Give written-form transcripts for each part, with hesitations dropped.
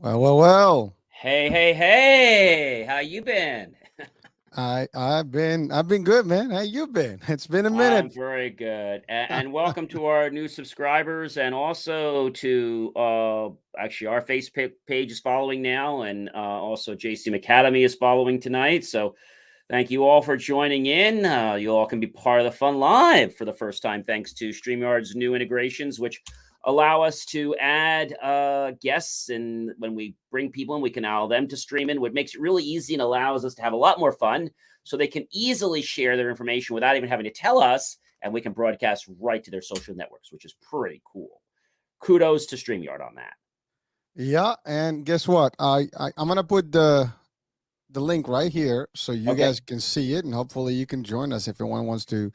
Well. Hey, hey, hey! How you been? I've been good, man. How you been? It's been a minute. I'm very good, and welcome to our new subscribers, and also to actually our page is following now, and also JCM Academy is following tonight. So thank you all for joining in. You all can be part of the fun live for the first time, thanks to StreamYard's new integrations, which allow us to add guests. And when we bring people in, we can allow them to stream in, which makes it really easy and allows us to have a lot more fun. So they can easily share their information without even having to tell us, and we can broadcast right to their social networks, which is pretty cool. Kudos to StreamYard on that. Yeah, and guess what? I'm gonna put the link right here so you Okay. guys can see it, and hopefully you can join us if anyone wants to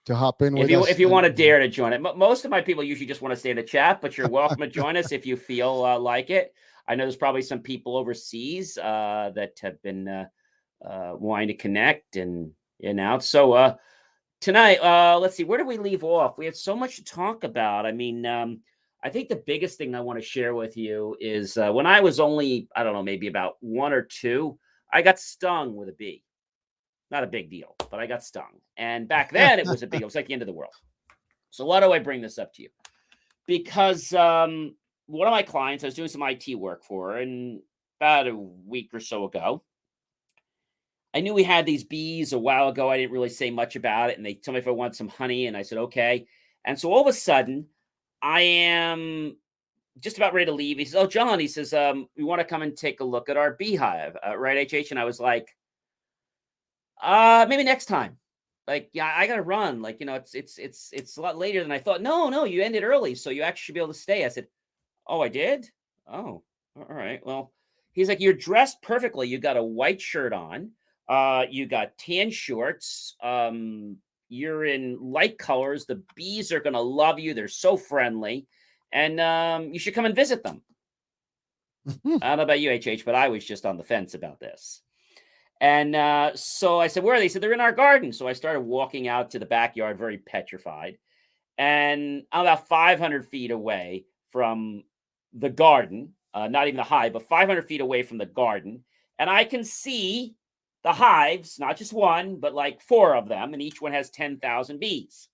hop in If with you us. if you want to dare to join it, most of my people usually just want to stay in the chat, but you're welcome to join us if you feel like it. I know there's probably some people overseas that have been wanting to connect and out. So tonight, let's see, where did we leave off? We had so much to talk about. I mean, I think the biggest thing I want to share with you is when I was only, I don't know, maybe about one or two, I got stung with a bee. Not a big deal, but I got stung. And back then it was a big, it was like the end of the world. So why do I bring this up to you? Because one of my clients, I was doing some IT work for, and about a week or so ago, I knew we had these bees a while ago. I didn't really say much about it. And they told me if I want some honey. And I said, okay. And so all of a sudden, I am just about ready to leave. He says, oh, John, he says, we want to come and take a look at our beehive, right, HH? And I was like, maybe next time. Like, yeah, I gotta run. Like, it's a lot later than I thought. No, no, you ended early, so you actually should be able to stay. I said, oh, I did? Oh, all right. Well, he's like, you're dressed perfectly. You got a white shirt on. You got tan shorts. You're in light colors. The bees are gonna love you. They're so friendly, and you should come and visit them. I don't know about you, HH, but I was just on the fence about this. And so I said, where are they? He said, they're in our garden. So I started walking out to the backyard, very petrified. And I'm about 500 feet away from the garden, not even the hive, but 500 feet away from the garden. And I can see the hives, not just one, but like four of them. And each one has 10,000 bees.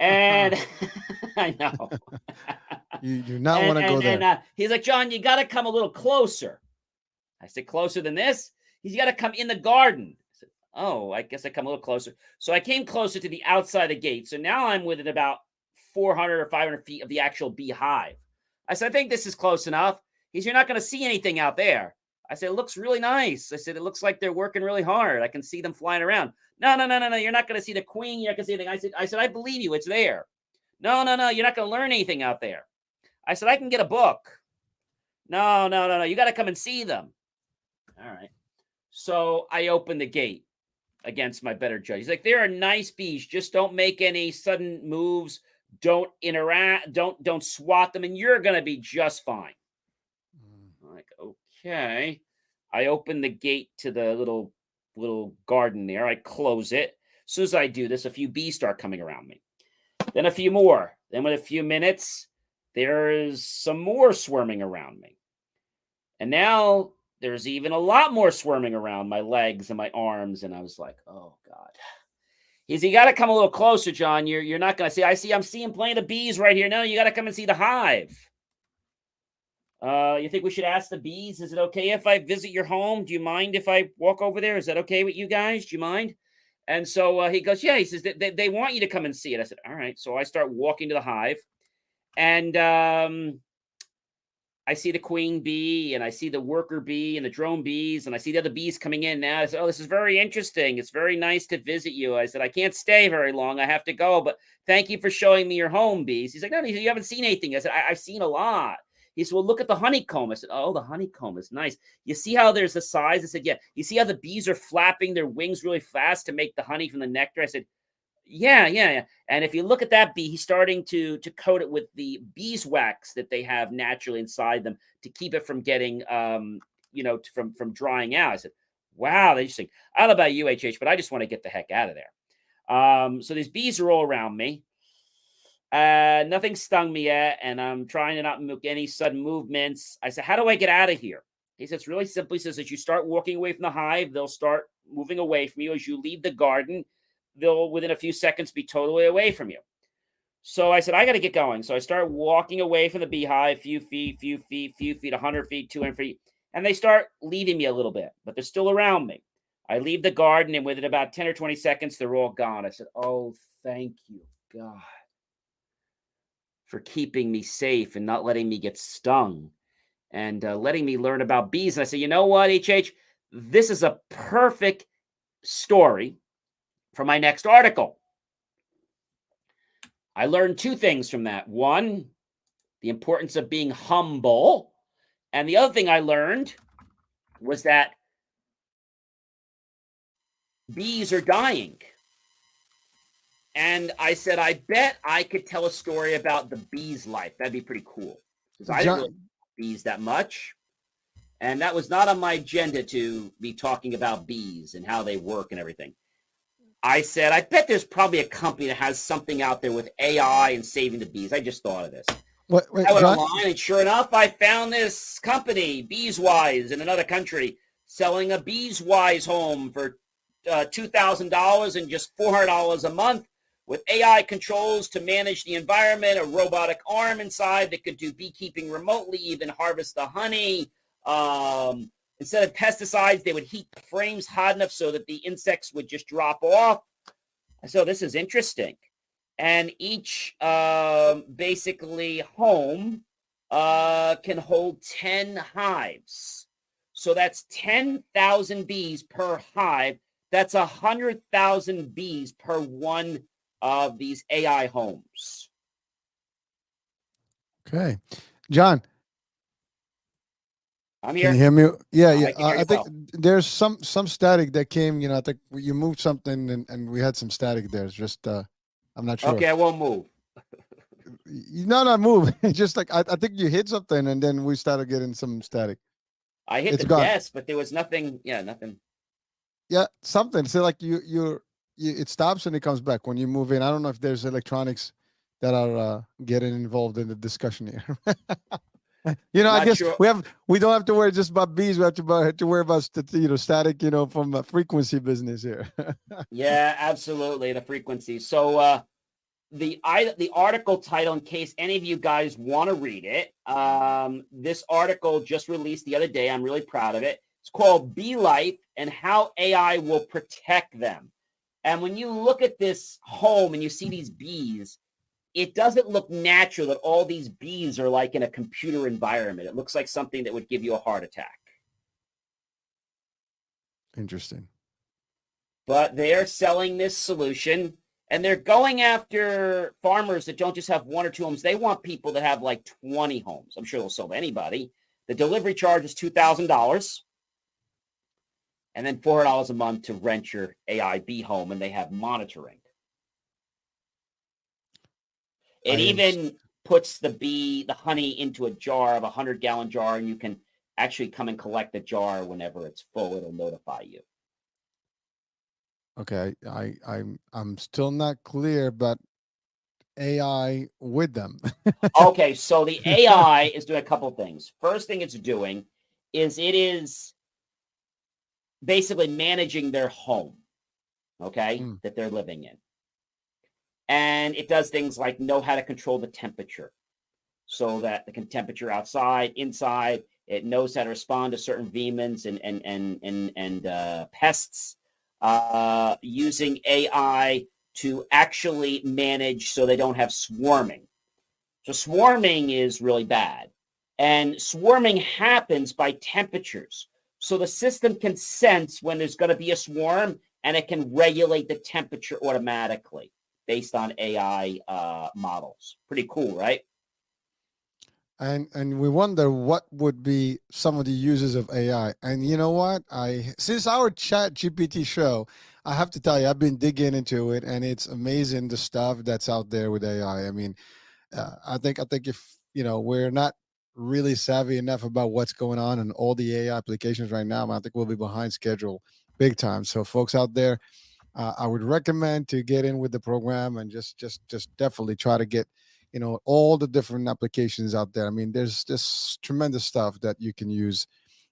And I know. You do not and want to go and there. and he's like, John, you got to come a little closer. I said, closer than this? He's got to come in the garden. I said, oh, I guess I come a little closer. So I came closer to the outside of the gate. So now I'm within about 400 or 500 feet of the actual beehive. I said, I think this is close enough. He said, you're not going to see anything out there. I said, it looks really nice. I said, it looks like they're working really hard. I can see them flying around. No. You're not going to see the queen. You're not going to see anything. I said, I believe you. It's there. No. You're not going to learn anything out there. I said, I can get a book. No. You got to come and see them. All right. So I opened the gate against my better judge. He's like, there are nice bees. Just don't make any sudden moves. Don't interact. Don't swat them, and you're gonna be just fine. I'm like, okay. I open the gate to the little garden there. I close it. As soon as I do this, a few bees start coming around me. Then a few more. Then with a few minutes, there's some more swarming around me. And now there's even a lot more swarming around my legs and my arms. And I was like, oh God. He's, you got to come a little closer, John. You're not going to see. I'm seeing plenty of bees right here. No, you got to come and see the hive. You think we should ask the bees? Is it okay if I visit your home? Do you mind if I walk over there? Is that okay with you guys? Do you mind? And so he goes, yeah. He says they want you to come and see it. I said, all right. So I start walking to the hive, and I see the queen bee, and I see the worker bee and the drone bees, and I see the other bees coming in now. I said, oh, this is very interesting. It's very nice to visit you. I said, I can't stay very long. I have to go, but thank you for showing me your home, bees. He's like, no, you haven't seen anything. I said, I've seen a lot. He said, well, look at the honeycomb. I said, oh, the honeycomb is nice. You see how there's the size? I said, yeah. You see how the bees are flapping their wings really fast to make the honey from the nectar? I said, yeah. And if you look at that bee, he's starting to coat it with the beeswax that they have naturally inside them to keep it from getting, from drying out. I said, wow, that's interesting. I don't know about you, HH, but I just want to get the heck out of there. So these bees are all around me. Nothing stung me yet, and I'm trying to not make any sudden movements. I said, how do I get out of here? He says, it's really simple. He says, as you start walking away from the hive, they'll start moving away from you. As you leave the garden, they'll, within a few seconds, be totally away from you. So I said, I got to get going. So I started walking away from the beehive, few feet, 100 feet, 200 feet. And they start leaving me a little bit, but they're still around me. I leave the garden, and within about 10 or 20 seconds, they're all gone. I said, oh, thank you, God, for keeping me safe and not letting me get stung and letting me learn about bees. And I said, you know what, HH? This is a perfect story for my next article. I learned two things from that. One, the importance of being humble. And the other thing I learned was that bees are dying. And I said, I bet I could tell a story about the bee's life. That'd be pretty cool. Because I didn't really like bees that much. And that was not on my agenda to be talking about bees and how they work and everything. I said, I bet there's probably a company that has something out there with AI and saving the bees. I just thought of this. Wait, I went online, and sure enough, I found this company, Beeswise, in another country, selling a Beeswise home for $2,000 and just $400 a month, with AI controls to manage the environment, a robotic arm inside that could do beekeeping remotely, even harvest the honey. Instead of pesticides, they would heat the frames hot enough so that the insects would just drop off. So this is interesting. And each basically home can hold 10 hives. So that's 10,000 bees per hive. That's 100,000 bees per one of these AI homes. Okay. John, I'm here. can you hear me? Yeah, yeah. I I think there's some static that came. I think you moved something, and we had some static there. It's just I'm not sure. Okay, I won't move. No, not move. It's just like I think you hit something, and then we started getting some static. I hit It's the gone. desk, but there was nothing. Yeah, nothing. Yeah, something. So like you it stops and it comes back when you move in. I don't know if there's electronics that are getting involved in the discussion here. I guess Sure. we don't have to worry just about bees. We have to worry about static, from a frequency business here. Yeah, absolutely, the frequency. So the article title, in case any of you guys want to read it, this article just released the other day. I'm really proud of it. It's called Bee Life and How AI Will Protect Them. And when you look at this home and you see these bees, it doesn't look natural that all these bees are like in a computer environment. It looks like something that would give you a heart attack. Interesting. But they're selling this solution, and they're going after farmers that don't just have one or two homes. They want people that have like 20 homes. I'm sure they'll sell to anybody. The delivery charge is $2,000, and then $400 a month to rent your AI bee home, and they have monitoring. It even puts the honey into a jar of 100-gallon jar, and you can actually come and collect the jar whenever it's full. It'll notify you. Okay, I'm still not clear, but AI with them. Okay, so the AI is doing a couple things. First thing it's doing is it is basically managing their home, okay, that they're living in. And it does things like know how to control the temperature so that the temperature outside, inside, it knows how to respond to certain vermins and pests, using AI to actually manage so they don't have swarming. So swarming is really bad. And swarming happens by temperatures. So the system can sense when there's going to be a swarm, and it can regulate the temperature automatically based on AI models. Pretty cool, right? And we wonder what would be some of the uses of AI. And you know what? Since our Chat GPT show, I have to tell you, I've been digging into it, and it's amazing the stuff that's out there with AI. I mean, I think if we're not really savvy enough about what's going on in all the AI applications right now, I think we'll be behind schedule big time. So folks out there, I would recommend to get in with the program and just definitely try to get, all the different applications out there. I mean, there's this tremendous stuff that you can use,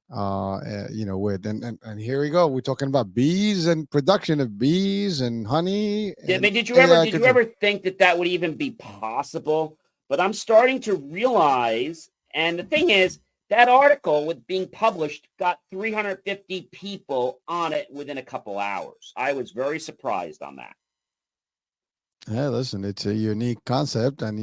with, and here we go. We're talking about bees and production of bees and honey I and mean, AI did you control. ever think that that would even be possible? But I'm starting to realize, and the thing is, that article with being published got 350 people on it within a couple hours. I was very surprised on that. Yeah, listen, it's a unique concept, and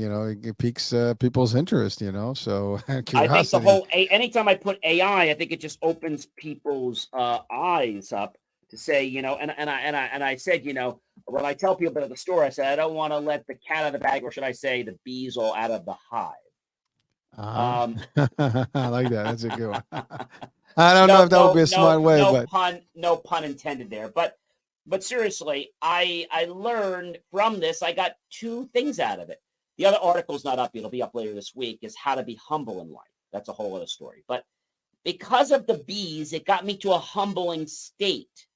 it piques people's interest. So and I think the curiosity. whole anytime I put AI, I think it just opens people's eyes up to say, and I said, when I tell people at the store, I said I don't want to let the cat out of the bag, or should I say, the bees all out of the hive. Uh Um, huh. I like that. That's a good one. I don't know no, if that would be no, a no, smart way, but no pun intended there. But seriously, I learned from this. I got two things out of it. The other article's not up; it'll be up later this week. Is how to be humble in life. That's a whole other story. But because of the bees, it got me to a humbling state.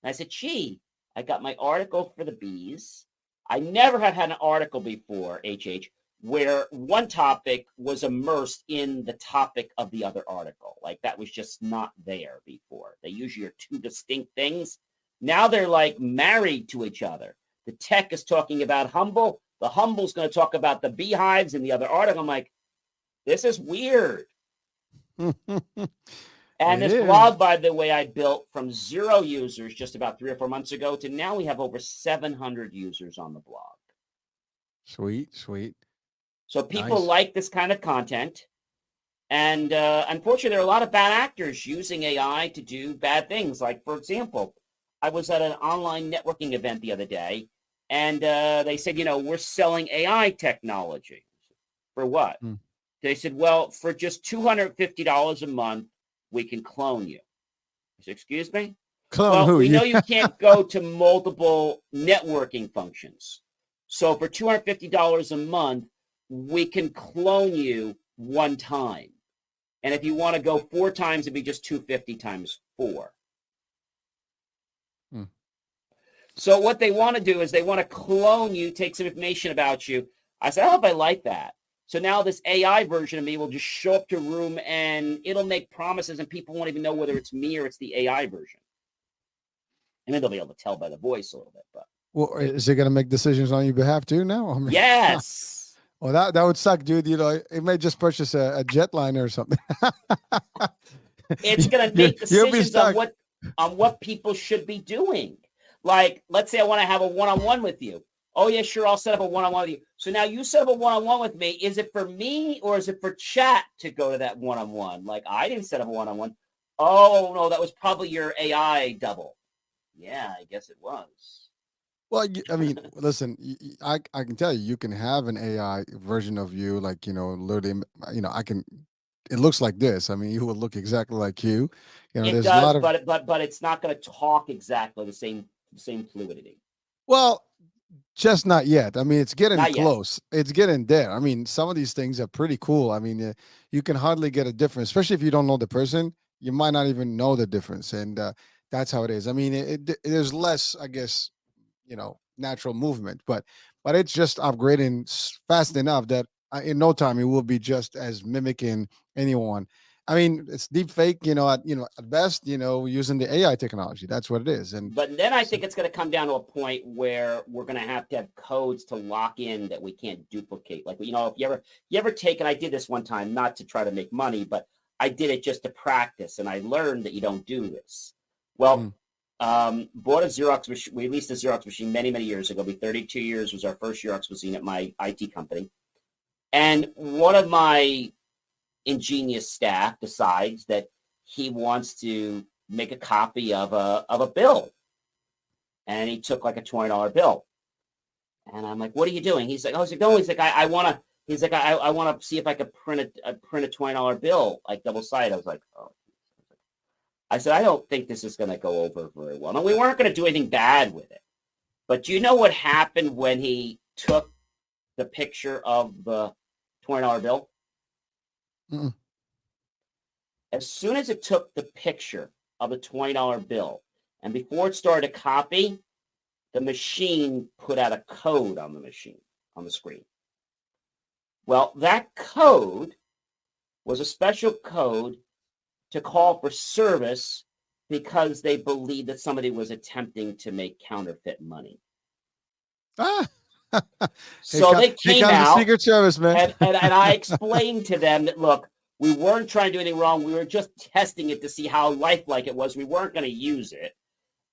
And I said, gee, I got my article for the bees. I never had had an article before, HH, where one topic was immersed in the topic of the other article. Like that was just not there before. They usually are two distinct things. Now they're like married to each other. The tech is talking about humble. The humble's going to talk about the beehives in the other article. I'm like, this is weird. And it this is blog, by the way, I built from 0 users just about 3 or 4 months ago to now we have over 700 users on the blog. sweet, sweet, So people nice. like this kind of content. And unfortunately, there are a lot of bad actors using AI to do bad things. Like, for example, I was at an online networking event the other day, and they said, we're selling AI technology. For what? Hmm. They said, well, for just $250 a month, we can clone you. I said, excuse me? Clone Well, who we you? know you can't go to multiple networking functions. So for $250 a month, we can clone you one time. And if you want to go 4 times, it'd be just 250 times 4. Hmm. So what they want to do is they want to clone you, take some information about you. I said, I hope I like that. So now this AI version of me will just show up to a room and it'll make promises and people won't even know whether it's me or it's the AI version. I mean, they'll be able to tell by the voice a little bit, but Well, is it gonna make decisions on your behalf too now? I mean, yes, well, that would suck, dude. It may just purchase a jetliner or something. it's going to you, make you'll be decisions stuck. on what people should be doing. Like, let's say I want to have a one-on-one with you. Oh yeah, sure, I'll set up a one-on-one with you. So now you set up a one-on-one with me. Is it for me or is it for chat to go to that one-on-one? Like, I didn't set up a one-on-one. Oh no, that was probably your AI double. Yeah, I guess it was. Well, I mean, listen, I can tell you, you can have an AI version of you, like literally, I can. It looks like this. I mean, you will look exactly like you. It There's a does, lot of. but it's not going to talk exactly the same fluidity. Well, just not yet. I mean, it's getting Not yet. close. It's getting there. I mean, some of these things are pretty cool. I mean, you can hardly get a difference, especially if you don't know the person. You might not even know the difference, and that's how it is. I mean, there's less, I guess, natural movement, but it's just upgrading fast enough that in no time it will be just as mimicking anyone. I mean, it's deep fake, at best, using the AI technology. That's what it is, and But then I so, think it's going to come down to a point where we're going to have codes to lock in that we can't duplicate. Like, if you ever take, and I did this one time, not to try to make money, but I did it just to practice, and I learned that you don't do this. Well, mm, bought a Xerox machine. We leased a Xerox machine many, many years ago. 32 years was our first Xerox machine at my IT company. And one of my ingenious staff decides that he wants to make a copy of a bill, and he took like a $20 bill. And I'm like, what are you doing? He's like, oh, he's like, no, he's like, I want to, he's like, I want to see if I could print a $20 bill, like double sided. I was like, oh, I said, I don't think this is going to go over very well. No, we weren't going to do anything bad with it. But do you know what happened when he took the picture of the $20 bill? mm, As soon as it took the picture of the $20 bill, and before it started to copy, the machine put out a code on the screen. Well, that code was a special code to call for service because they believed that somebody was attempting to make counterfeit money. Ah, So they here came comes the out, Secret Service, man. and I explained to them that, look, we weren't trying to do anything wrong. We were just testing it to see how lifelike it was. We weren't going to use it.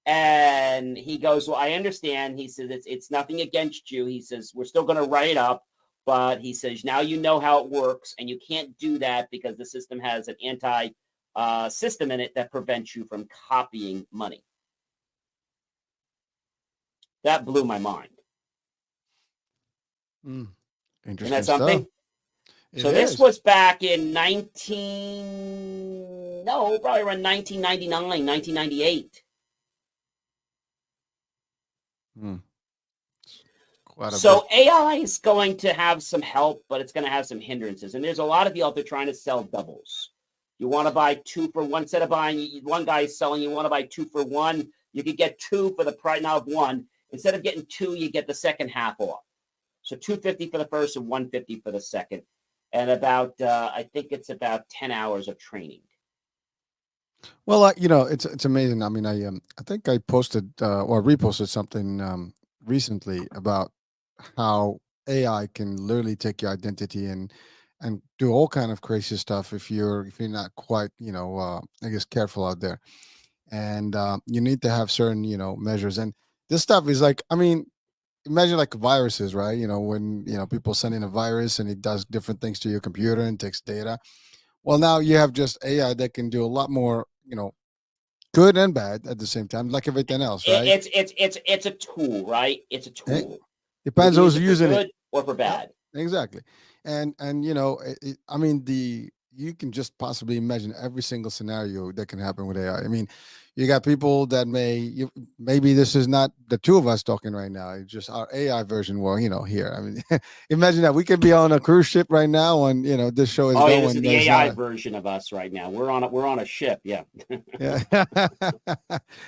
And he goes, well, I understand. He says, it's nothing against you. He says, we're still going to write it up. But he says, now you know how it works. And you can't do that because the system has an anti system in it that prevents you from copying money. That blew my mind. Interesting Isn't that something? stuff. So this was back in probably around 1999, 1998. So AI is going to have some help, but it's going to have some hindrances. And there's a lot of people out there trying to sell doubles. You want to buy 2 for 1. Instead of buying, one guy is selling, you want to buy 2 for 1. You could get 2 for the price now of 1. Instead of getting 2, you get the second half off. So $250 for the first and $150 for the second. And about, I think it's about 10 hours of training. Well, it's amazing. I mean, I think I posted or reposted something recently about how AI can literally take your identity and do all kind of crazy stuff if you're not quite I guess careful out there, and you need to have certain measures. And this stuff is like, I mean, imagine like viruses, right? When people send in a virus and it does different things to your computer and takes data. Well, now you have just AI that can do a lot more, good and bad at the same time, like everything else, right? It's a tool, right? It's a tool. Depends who's using it, or for bad. Exactly. And I mean, you can just possibly imagine every single scenario that can happen with AI. I mean, you got people that maybe this is not the two of us talking right now. It's just our AI version. Well, here. I mean, imagine that we could be on a cruise ship right now, and this show is going. Yeah, this is the AI version of us right now. We're on a ship. Yeah. Yeah.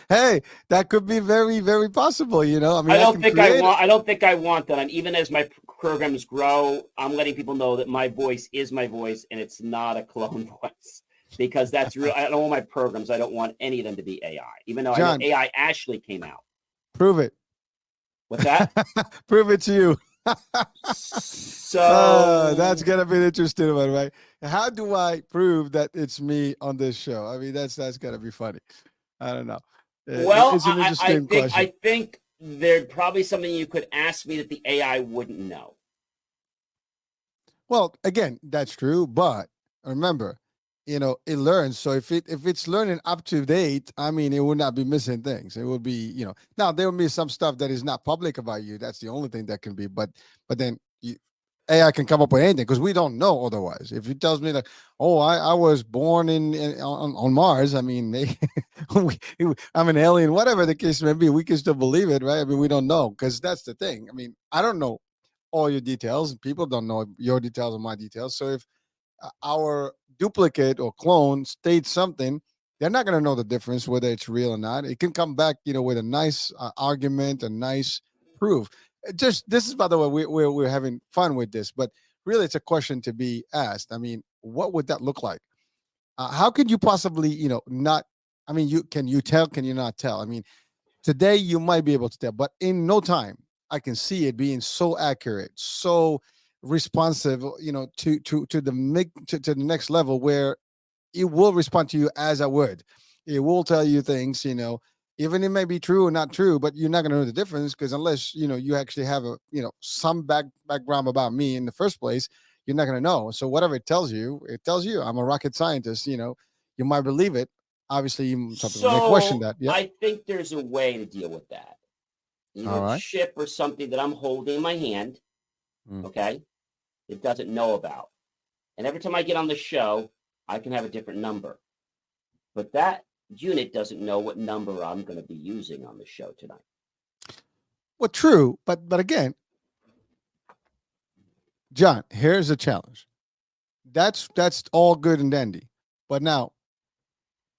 Hey, that could be very, very possible. I mean, I don't think I want that. And even as my programs grow, I'm letting people know that my voice is my voice, and it's not a clone voice. Because that's real. I don't want my programs. I don't want any of them to be AI. Even though John, I know AI actually came out. Prove it. What's that? Prove it to you. So that's gonna be an interesting one, right? How do I prove that it's me on this show? I mean, that's gonna be funny. I don't know. Well, it's an interesting question. I think there's probably something you could ask me that the AI wouldn't know. Well, again, that's true, but remember, it learns. So if it's learning up to date, I mean, it would not be missing things. It would be, now there will be some stuff that is not public about you. That's the only thing that can be, but then AI can come up with anything because we don't know otherwise. If it tells me that, oh, I was born on Mars, I mean, I'm an alien, whatever the case may be, we can still believe it, right? I mean, we don't know because that's the thing. I mean, I don't know all your details. People don't know your details or my details. So if our duplicate or clone states something, they're not going to know the difference whether it's real or not. It can come back, with a nice argument, a nice proof. Just this is, by the way, we're having fun with this, but really, it's a question to be asked. I mean, what would that look like? How could you possibly, not? I mean, you tell? Can you not tell? I mean, today you might be able to tell, but in no time, I can see it being so accurate, so responsive, to the next level where it will respond to you as a word. It will tell you things, even it may be true or not true, but you're not going to know the difference because unless you actually have some background about me in the first place, you're not going to know. So whatever it tells you. I'm a rocket scientist. You might believe it. Obviously, some people may question that. Yeah, I think there's a way to deal with that. Either a chip or something that I'm holding in my hand, okay, it doesn't know about. And every time I get on the show, I can have a different number. But that unit doesn't know what number I'm going to be using on the show tonight. Well, true, but again, John, here's a challenge. That's all good and dandy, but now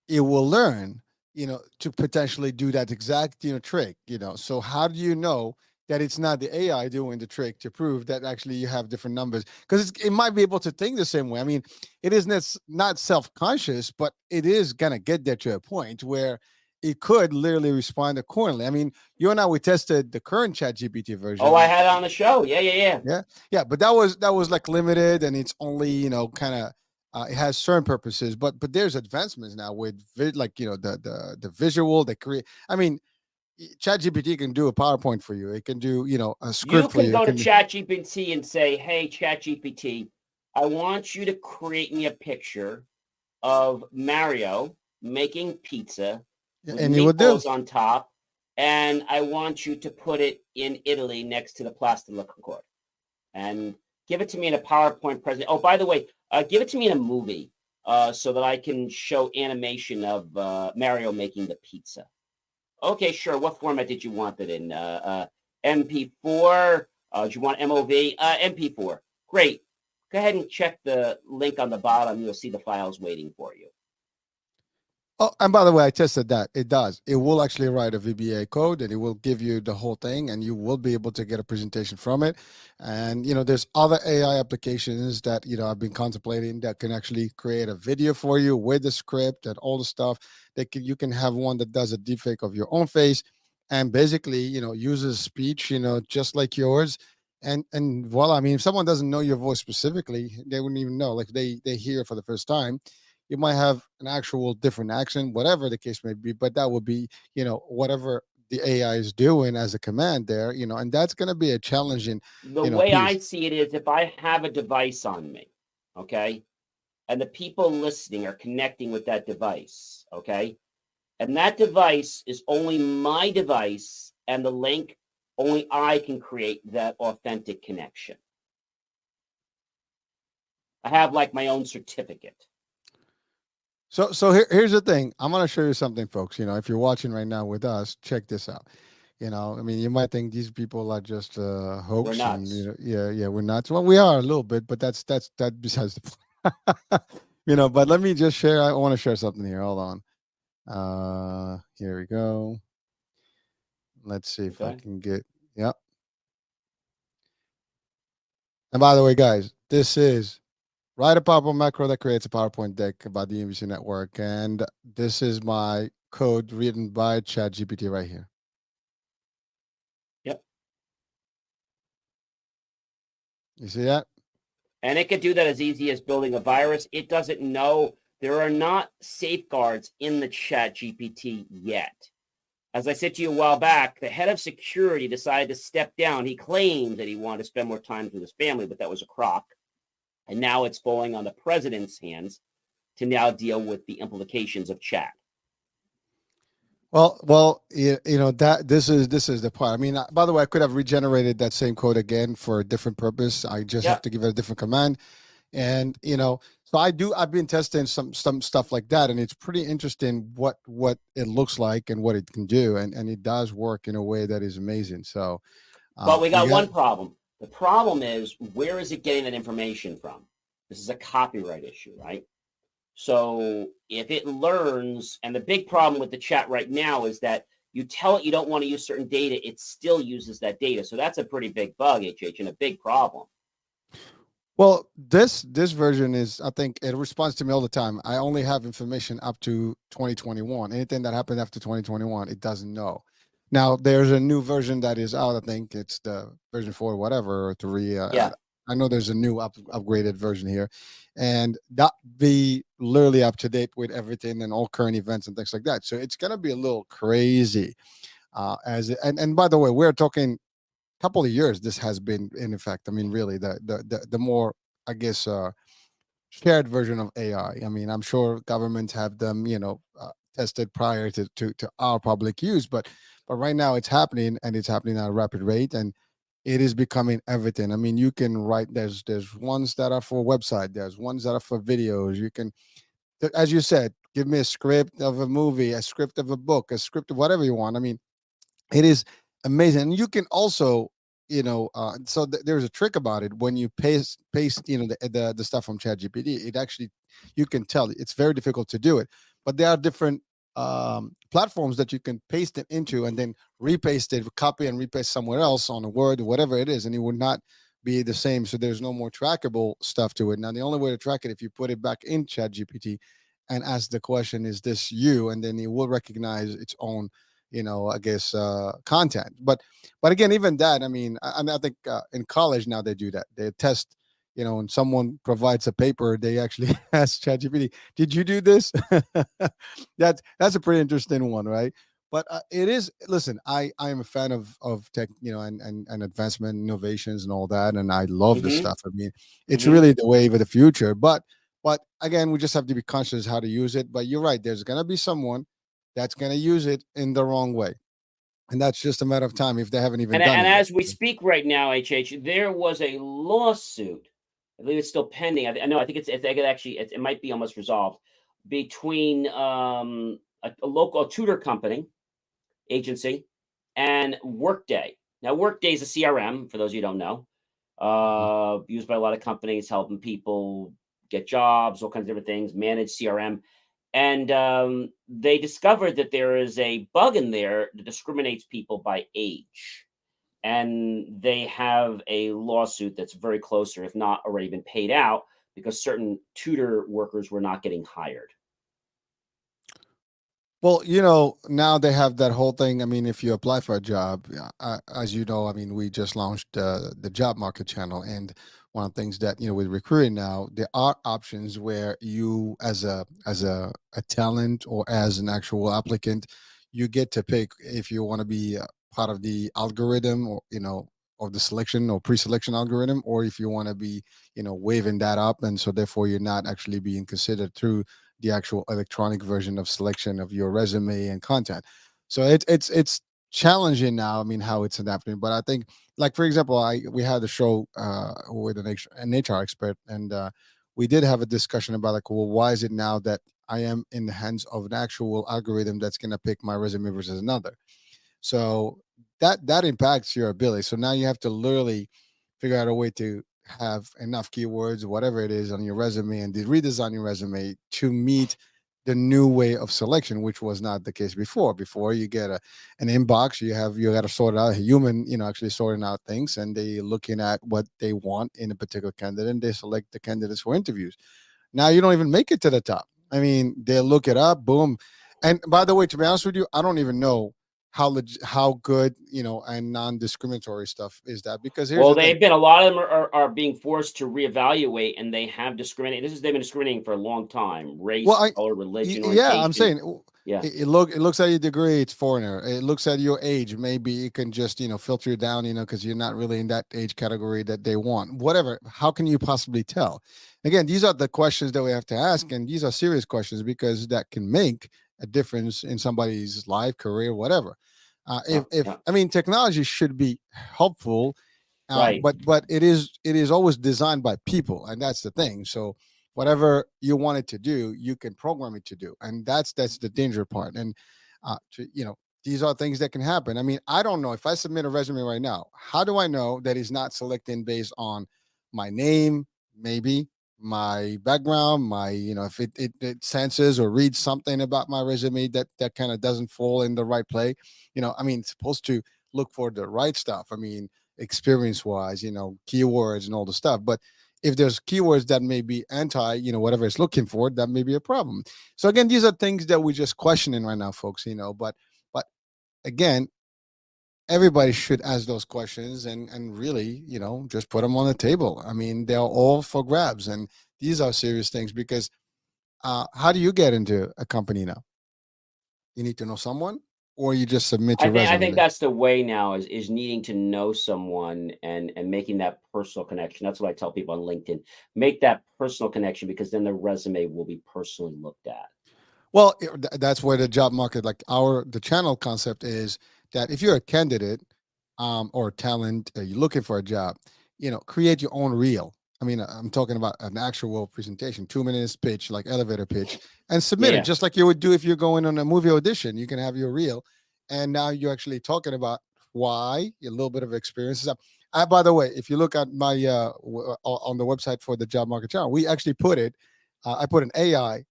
it will learn to potentially do that exact, trick, So how do you know that it's not the AI doing the trick to prove that actually you have different numbers? Because it might be able to think the same way. I mean, it is not self-conscious, but it is gonna get there to a point where it could literally respond accordingly. I mean, you and I, we tested the current Chat GPT Oh, version, I and had it on the show. Yeah, yeah, yeah. yeah, yeah, but that was like limited, and it's only kind of it has certain purposes, but there's advancements now with like the visual, the create. I mean, ChatGPT can do a PowerPoint for you. It can do a You script for can you. It go to can, ChatGPT and say, "Hey, ChatGPT, I want you to create me a picture of Mario making pizza with and you would do. meatballs on top, and I want you to put it in Italy next to the Place de la Concorde, and give it to me in a PowerPoint presentation. Oh, by the way, give it to me in a movie so that I can show animation of Mario making the pizza." Okay, sure. What format did you want it in? MP4? Do you want MOV? MP4. Great. Go ahead and check the link on the bottom. You'll see the files waiting for you. Oh, and by the way, I tested that. It does. It will actually write a VBA code, and it will give you the whole thing, and you will be able to get a presentation from it. And there's other AI applications that I've been contemplating that can actually create a video for you with the script and all the stuff. You can have one that does a deepfake of your own face, and basically uses speech just like yours. And voila. I mean, if someone doesn't know your voice specifically, they wouldn't even know. Like they hear it for the first time, you might have an actual different accent, whatever the case may be, but that would be, whatever the AI is doing as a command there, and that's going to be a challenging, The way I piece. see it is if I have a device on me, okay, and the people listening are connecting with that device, okay, and that device is only my device, and the link only I can create that authentic connection. I have like my own certificate. So here's the thing. I'm going to show you something, folks. If you're watching right now with us, check this out. I mean, you might think these people are just We're hoax, and nuts. yeah, we're nuts. Well, we are a little bit, but that besides the point. But let me just share. I want to share something here. Hold on. Here we go. Let's see if I Okay. can get. Yep. And by the way, guys, this is Write a PowerPoint macro that creates a PowerPoint deck about the MVC network. And this is my code written by ChatGPT right here. Yep. You see that? And it could do that as easy as building a virus. It doesn't know. There are not safeguards in the Chat GPT yet. As I said to you a while back, the head of security decided to step down. He claimed that he wanted to spend more time with his family, but that was a crock. And now it's falling on the president's hands to now deal with the implications of chat. Well, that this is the part. I mean, by the way, I could have regenerated that same code again for a different purpose. I just have Yep. to give it a different command, and so I've been testing some stuff like that, and it's pretty interesting what it looks like and what it can do, and it does work in a way that is amazing. So, But we you got got. one problem. The problem is, where is it getting that information from? This is a copyright issue, right? So if it learns, and the big problem with the chat right now is that you tell it you don't want to use certain data, it still uses that data. So that's a pretty big bug, HH, and a big problem. Well, this version is, I think it responds to me all the time. I only have information up to 2021. Anything that happened after 2021, it doesn't know. Now there's a new version that is out. I think it's the version 4, whatever, or 3. Yeah. I know there's a new upgraded version here, and that be literally up to date with everything and all current events and things like that. So it's gonna be a little crazy. And by the way, we're talking couple of years this has been in effect. I mean, really, the more, I guess, shared version of AI. I mean, I'm sure governments have them, tested prior to our public use, but right now it's happening, and it's happening at a rapid rate, and it is becoming everything. I mean, you can write. There's ones that are for website. There's ones that are for videos. You can, as you said, give me a script of a movie, a script of a book, a script of whatever you want. I mean, it is amazing. And you can also, so there's a trick about it. When you paste, the stuff from ChatGPT, it actually, you can tell it's very difficult to do it. But there are different platforms that you can paste it into and then repaste it, copy and repaste somewhere else on a Word or whatever it is, and it would not be the same. So there's no more trackable stuff to it. Now the only way to track it if you put it back in ChatGPT and ask the question, "Is this you?" and then it will recognize its own, I guess, content. But again, even that, I mean, I think in college now they do that. They test. When someone provides a paper, they actually ask ChatGPT, "Did you do this?" That's a pretty interesting one, right? But it is. Listen, I am a fan of tech, and advancement, innovations, and all that, and I love this Hmm. stuff. I mean, it's Hmm. really the wave of the future. But again, we just have to be conscious how to use it. But you're right. There's gonna be someone that's gonna use it in the wrong way, and that's just a matter of time if they haven't even done And it yet. as we speak right now, there was a lawsuit. I believe it's still pending. I know. I think I think it actually. It might be almost resolved between a local tutor company agency and Workday. Now, Workday is a CRM. For those of you who don't know, Mhm. used by a lot of companies, helping people get jobs, all kinds of different things, manage CRM. And they discovered that there is a bug in there that discriminates people by age. And they have a lawsuit that's very close, or if not already been paid out, because certain tutor workers were not getting hired. Well, now they have that whole thing. I mean, if you apply for a job, yeah, as you know, I mean, we just launched the job market channel, and one of the things that with recruiting now, there are options where you, as a talent or as an actual applicant, you get to pick if you want to be part of the algorithm, or of the selection or pre-selection algorithm, or if you want to be waving that up, and so therefore you're not actually being considered through the actual electronic version of selection of your resume and content. So it's challenging now. I mean, how it's adapting, but I think, like for example, we had a show with an HR expert, and we did have a discussion about, like, well, why is it now that I am in the hands of an actual algorithm that's going to pick my resume versus another? So that impacts your ability. So now you have to literally figure out a way to have enough keywords, whatever it is, on your resume, and redesign your resume to meet the new way of selection, which was not the case before. Before, you get an inbox, you got to sort it out. A human, actually sorting out things, and they looking at what they want in a particular candidate, and they select the candidates for interviews. Now you don't even make it to the top. I mean, they look it up, boom. And by the way, to be honest with you, I don't even know how good, and non-discriminatory stuff is that, because here's Well, the thing. they've been a lot of them are being forced to reevaluate, and they have discriminated. They've been discriminating for a long time: Well, race, color, religion, yeah, I'm orientation. saying, Yeah. it looks at your degree, it's foreigner. It looks at your age. Maybe it can just filter you down, because you're not really in that age category that they want. Whatever. How can you possibly tell? Again, these are the questions that we have to ask, and these are serious questions, because that can make a difference in somebody's life, career, whatever. Yeah. If Yeah. I mean, technology should be helpful, Right. but it is always designed by people, and that's the thing. So whatever you want it to do, you can program it to do, and that's the danger part. And these are things that can happen. I mean, I don't know if I submit a resume right now. How do I know that he's not selecting based on my name, maybe my background, my if it senses or reads something about my resume that kind of doesn't fall in the right play. I mean, it's supposed to look for the right stuff. I mean, experience wise, keywords and all the stuff. But if there's keywords that may be anti, whatever it's looking for, that may be a problem. So again, these are things that we're just questioning right now, folks. But again, everybody should ask those questions, and really, just put them on the table. I mean, they're all for grabs, and these are serious things, because how do you get into a company now? You need to know someone, or you just submit your I resume think there. that's the way now, is needing to know someone and making that personal connection. That's what I tell people on LinkedIn. Make that personal connection, because then the resume will be personally looked at. Well, that's where the job market, like the channel concept is that if you're a candidate, or talent, you're looking for a job, create your own reel. I mean, I'm talking about an actual presentation, 2 minutes pitch, like elevator pitch, and submit it Yeah. just like you would do if you're going on a movie audition. You can have your reel, and now you're actually talking about why, a little bit of experiences. By the way, if you look at my on the website for the job market channel, we actually put it. I put an AI.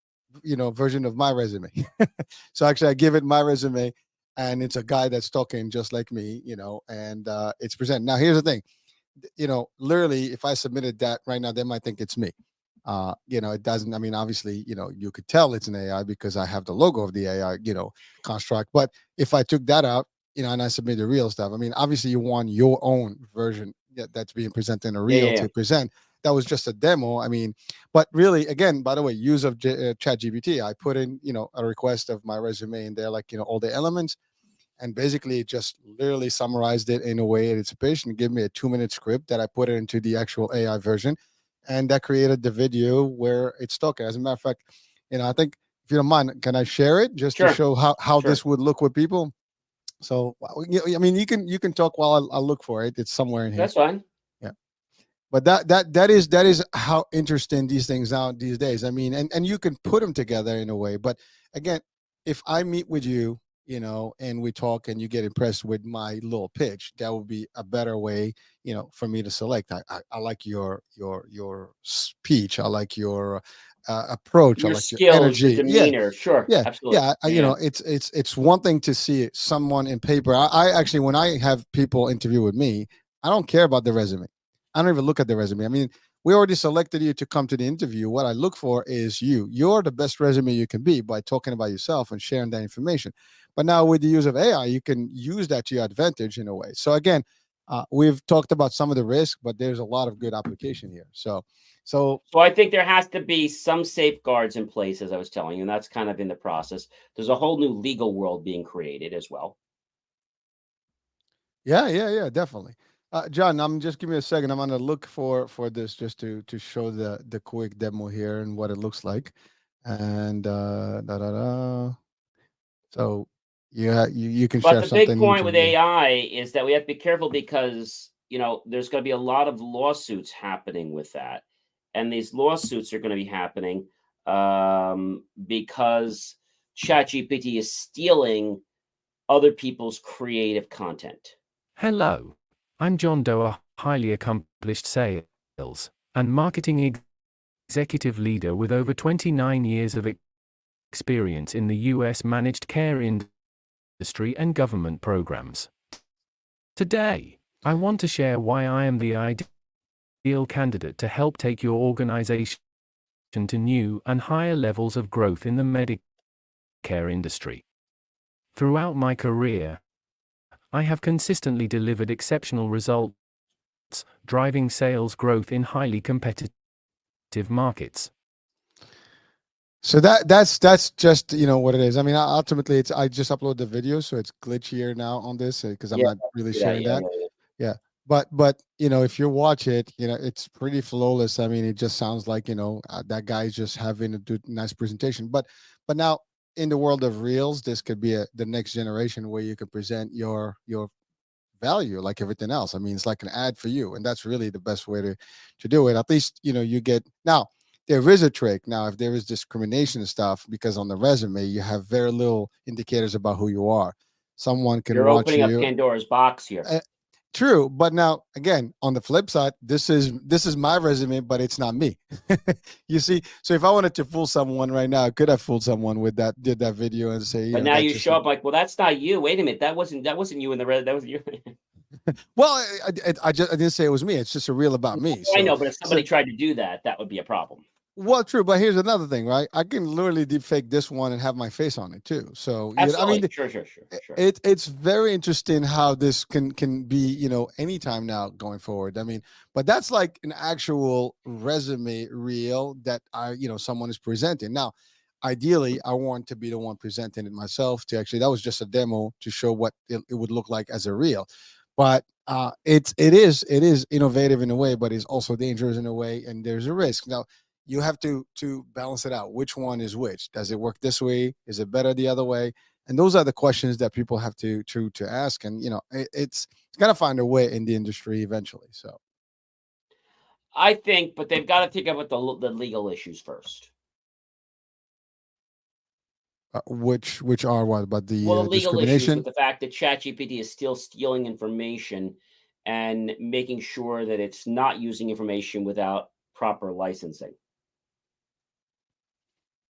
version of my resume. So actually, I give it my resume, and it's a guy that's talking just like me, and it's presented. Now, here's the thing, literally, if I submitted that right now, they might think it's me. It doesn't. I mean, obviously, you could tell it's an AI because I have the logo of the AI, construct. But if I took that out, and I submitted the real stuff, I mean, obviously, you want your own version that's being presented in a Yeah, reel yeah, to present. That was just a demo. I mean, but really, again, by the way, use of Chat GPT, I put in, a request of my resume in there, like, all the elements, and basically it just literally summarized it in a way it's a page and give me a 2-minute script that I put it into the actual AI version, and that created the video where it's talking. As a matter of fact, I think, if you don't mind, can I share it just to sure, show how sure. this would look with people? So, I mean, you can talk while I'll look for it. It's somewhere in here. That's fine. Yeah, but that is how interesting these things are these days. I mean, and you can put them together in a way. But again, if I meet with you, and we talk, and you get impressed with my little pitch, that would be a better way, for me to select. I like your speech. I like your approach. I Your like your skills, your energy. Yeah, demeanor. Sure, yeah, absolutely. yeah. Yeah, yeah. It's one thing to see someone in paper. I actually, when I have people interview with me, I don't care about the resume. I don't even look at the resume. I mean, we already selected you to come to the interview. What I look for is you. You're the best resume you can be by talking about yourself and sharing that information. But now with the use of AI, you can use that to your advantage in a way. So again, we've talked about some of the risk, but there's a lot of good application here. So So I think there has to be some safeguards in place, as I was telling you, and that's kind of in the process. There's a whole new legal world being created as well. yeah, yeah, yeah, definitely. John, I'm just give me a second. I'm gonna look for this just to show the quick demo here and what it looks like, and da da da. So you can But share the big something point to with me. AI is that we have to be careful because, there's going to be a lot of lawsuits happening with that. And these lawsuits are going to be happening because ChatGPT is stealing other people's creative content. Hello. I'm John Doe, a highly accomplished sales and marketing executive leader with over 29 years of experience in the U.S. managed care industry and government programs. Today, I want to share why I am the ideal candidate to help take your organization to new and higher levels of growth in the Medicare industry. Throughout my career, I have consistently delivered exceptional results, driving sales growth in highly competitive markets. So that's just what it is. I mean, ultimately, I just upload the video, so it's glitchier now on this because I'm Yeah, not I really see that. sharing Yeah, that. yeah, yeah. Yeah, but if you watch it, it's pretty flawless. I mean, it just sounds like that guy's just having a nice presentation. But now in the world of reels, this could be the next generation where you could present your value like everything else. I mean, it's like an ad for you, and that's really the best way to do it. At least you get now. There is a trick now if there is discrimination and stuff because on the resume you have very little indicators about who you are. Someone can You're watch opening up you. Pandora's box here. uh, True, but now again, on the flip side, this is my resume, but it's not me. You see, so if I wanted to fool someone right now, I could have fooled someone with that, did that video and say, But now that's you just show up like, well, that's not you. Wait a minute, that wasn't you in the red. That was you. well, I didn't say it was me. It's just a reel about me. I So know, but if so somebody tried to do that, that would be a problem. well, true, but here's another thing, right? I can literally deep fake this one and have my face on it too. So I Absolutely. mean, Sure, sure, sure, sure. it's very interesting how this can be anytime now going forward. I mean, but that's like an actual resume reel that someone is presenting. Now ideally I want to be the one presenting it myself, to actually, that was just a demo to show what it would look like as a reel. But it is innovative in a way, but it's also dangerous in a way, and there's a risk. Now you have to balance it out. Which one is which? Does it work this way? Is it better the other way? And those are the questions that people have to ask. And it's got to find a way in the industry eventually. So I think, but they've got to think about the legal issues first. which are what about Well, the the legal issues with discrimination? the fact that ChatGPT is still stealing information and making sure that it's not using information without proper licensing.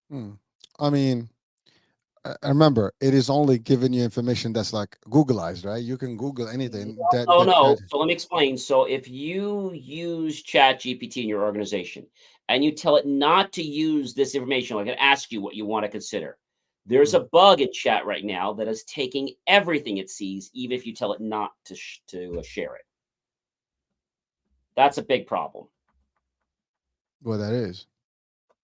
Hmm. I mean, remember, it is only giving you information that's like Googleized, right? You can Google anything that Oh that no. chat. So let me explain. So if you use Chat GPT in your organization and you tell it not to use this information, like it asks you what you want to consider, there's a Mhm. bug in chat right now that is taking everything it sees, even if you tell it not to share it. That's a big problem, Well, that is.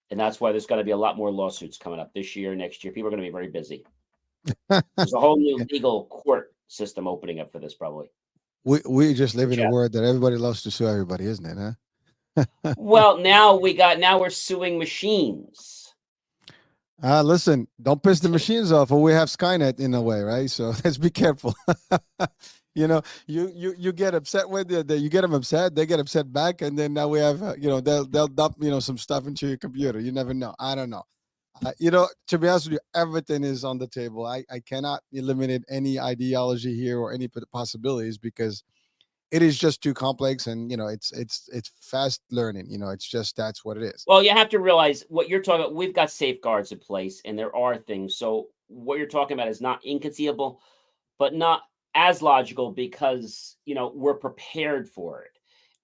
and that's why there's going to be a lot more lawsuits coming up this year, next year. People are going to be very busy. There's a whole new Yeah. legal court system opening up for this, probably. We just live For in a chat. world that everybody loves to sue everybody, isn't it? Huh? Well, now we're suing machines. Listen, don't piss the machines off, or we have Skynet in a way, right? So let's be careful. You get upset with you get them upset, they get upset back, and then now we have they'll dump some stuff into your computer. You never know. I don't know. To be honest with you, everything is on the table. I cannot eliminate any ideology here or any possibilities because it is just too complex, and it's fast learning. It's just that's what it is. Well, you have to realize what you're talking about. We've got safeguards in place, and there are things. So what you're talking about is not inconceivable, but not as logical because we're prepared for it,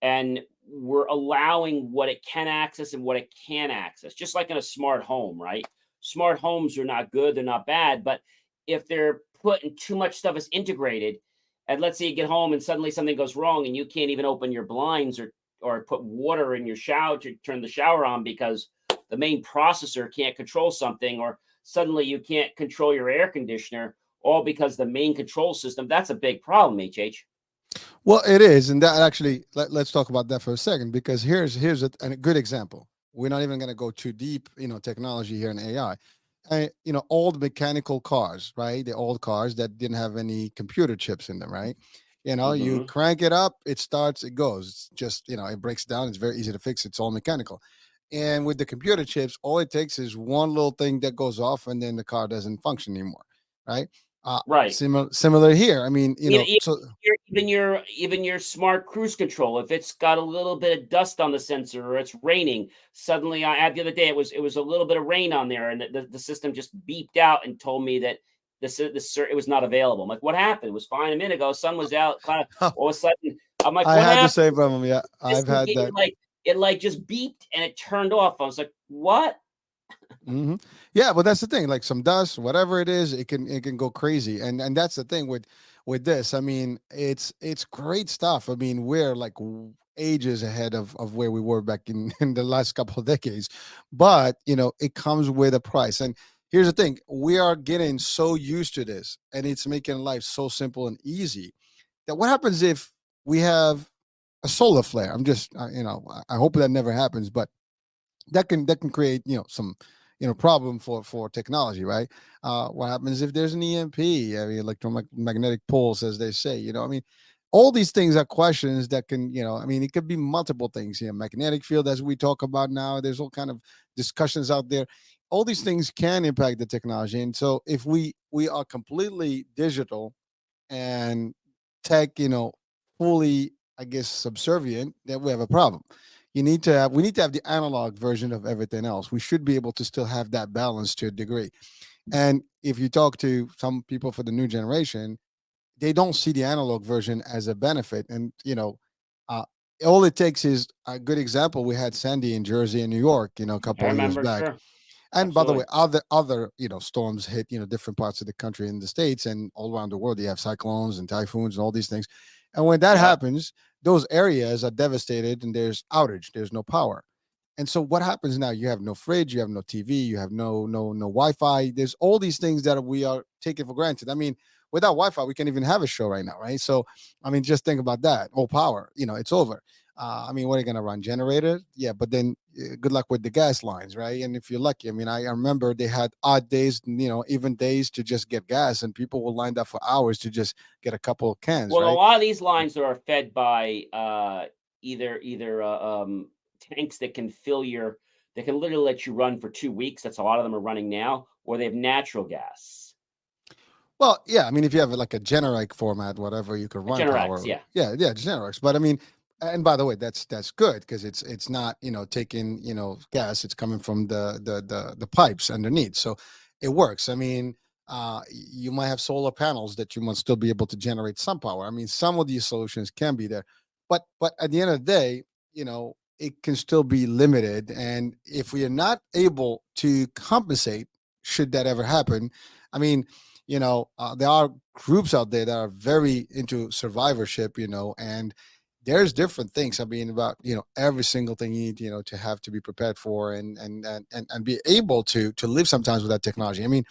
and we're allowing what it can access and what it can access. Just like in a smart home, right? Smart homes are not good; they're not bad, but if they're putting too much stuff is integrated, and let's say you get home and suddenly something goes wrong and you can't even open your blinds or put water in your shower to turn the shower on because the main processor can't control something, or suddenly you can't control your air conditioner, all because the main control system. That's a big problem, HH. Well, it is, and that actually let's talk about that for a second because here's a good example. We're not even going to go too deep, technology here in AI. Old mechanical cars, right? The old cars that didn't have any computer chips in them, right? You Hmm. crank it up, it starts, it goes. It's just, it breaks down. It's very easy to fix. It's all mechanical. And with the computer chips, all it takes is one little thing that goes off, and then the car doesn't function anymore, right? Right. Similar here. I mean, Even, so even your smart cruise control, if it's got a little bit of dust on the sensor or it's raining, suddenly I had the other day it was a little bit of rain on there, and the system just beeped out and told me that it was not available. I'm like, what happened? It was fine a minute ago. Sun was out. Kind of all of a sudden, I'm like, I what had the happened? same problem. Yeah, I've System had gave that. it like just beeped and it turned off. I was like, what? Hmm. Yeah, but that's the thing. Like some dust, whatever it is, it can go crazy, and that's the thing with this. I mean, it's great stuff. I mean, we're like ages ahead of where we were back in in the last couple of decades, but it comes with a price. And here's the thing: we are getting so used to this, and it's making life so simple and easy. That what happens if we have a solar flare? I'm just, I hope that never happens, but that can create some problem for technology, right? What happens if there's an EMP? I mean, electromagnetic pulse, as they say. I mean, all these things are questions that can, I mean, it could be multiple things. Magnetic field, as we talk about now. There's all kind of discussions out there. All these things can impact the technology, and so if we are completely digital and tech, fully, I guess, subservient, then we have a problem. We need to have the analog version of everything else. We should be able to still have that balance to a degree. And if you talk to some people for the new generation, they don't see the analog version as a benefit. And uh, all it takes is a good example. We had Sandy in Jersey and New York, a I couple of years remember, back. sure, And by the way, absolutely, other storms hit different parts of the country in the states and all around the world. You have cyclones and typhoons and all these things. And when that yeah. happens, those areas are devastated and there's outage. There's no power. And so what happens now? You have no fridge, you have no TV, you have no Wi-Fi. There's all these things that we are taking for granted. I mean, without Wi-Fi, we can't even have a show right now, right? So, I mean, just think about that. All power, it's over. I mean, what are you going to run? Generator? Yeah, but then good luck with the gas lines, right? And if you're lucky, I mean, I remember they had odd days, even days to just get gas, and people will line up for hours to just get a couple of cans, Well, a right? lot of these lines are fed by either tanks that can fill your that can literally let you run for 2 weeks. That's a lot of them are running now, or they have natural gas. Well, yeah, I mean, if you have like a generic format, whatever, you could run Generacs, power. yeah. Yeah, yeah, generics. But I mean, And by the way, that's good because it's not taking gas. It's coming from the pipes underneath, so it works. I mean, you might have solar panels that you must still be able to generate some power. I mean, some of these solutions can be there, but at the end of the day, it can still be limited. And if we are not able to compensate, should that ever happen, I mean, there are groups out there that are very into survivorship, and there's different things. I mean, about every single thing you need, to have to be prepared for, and be able to live sometimes with that technology. I mean,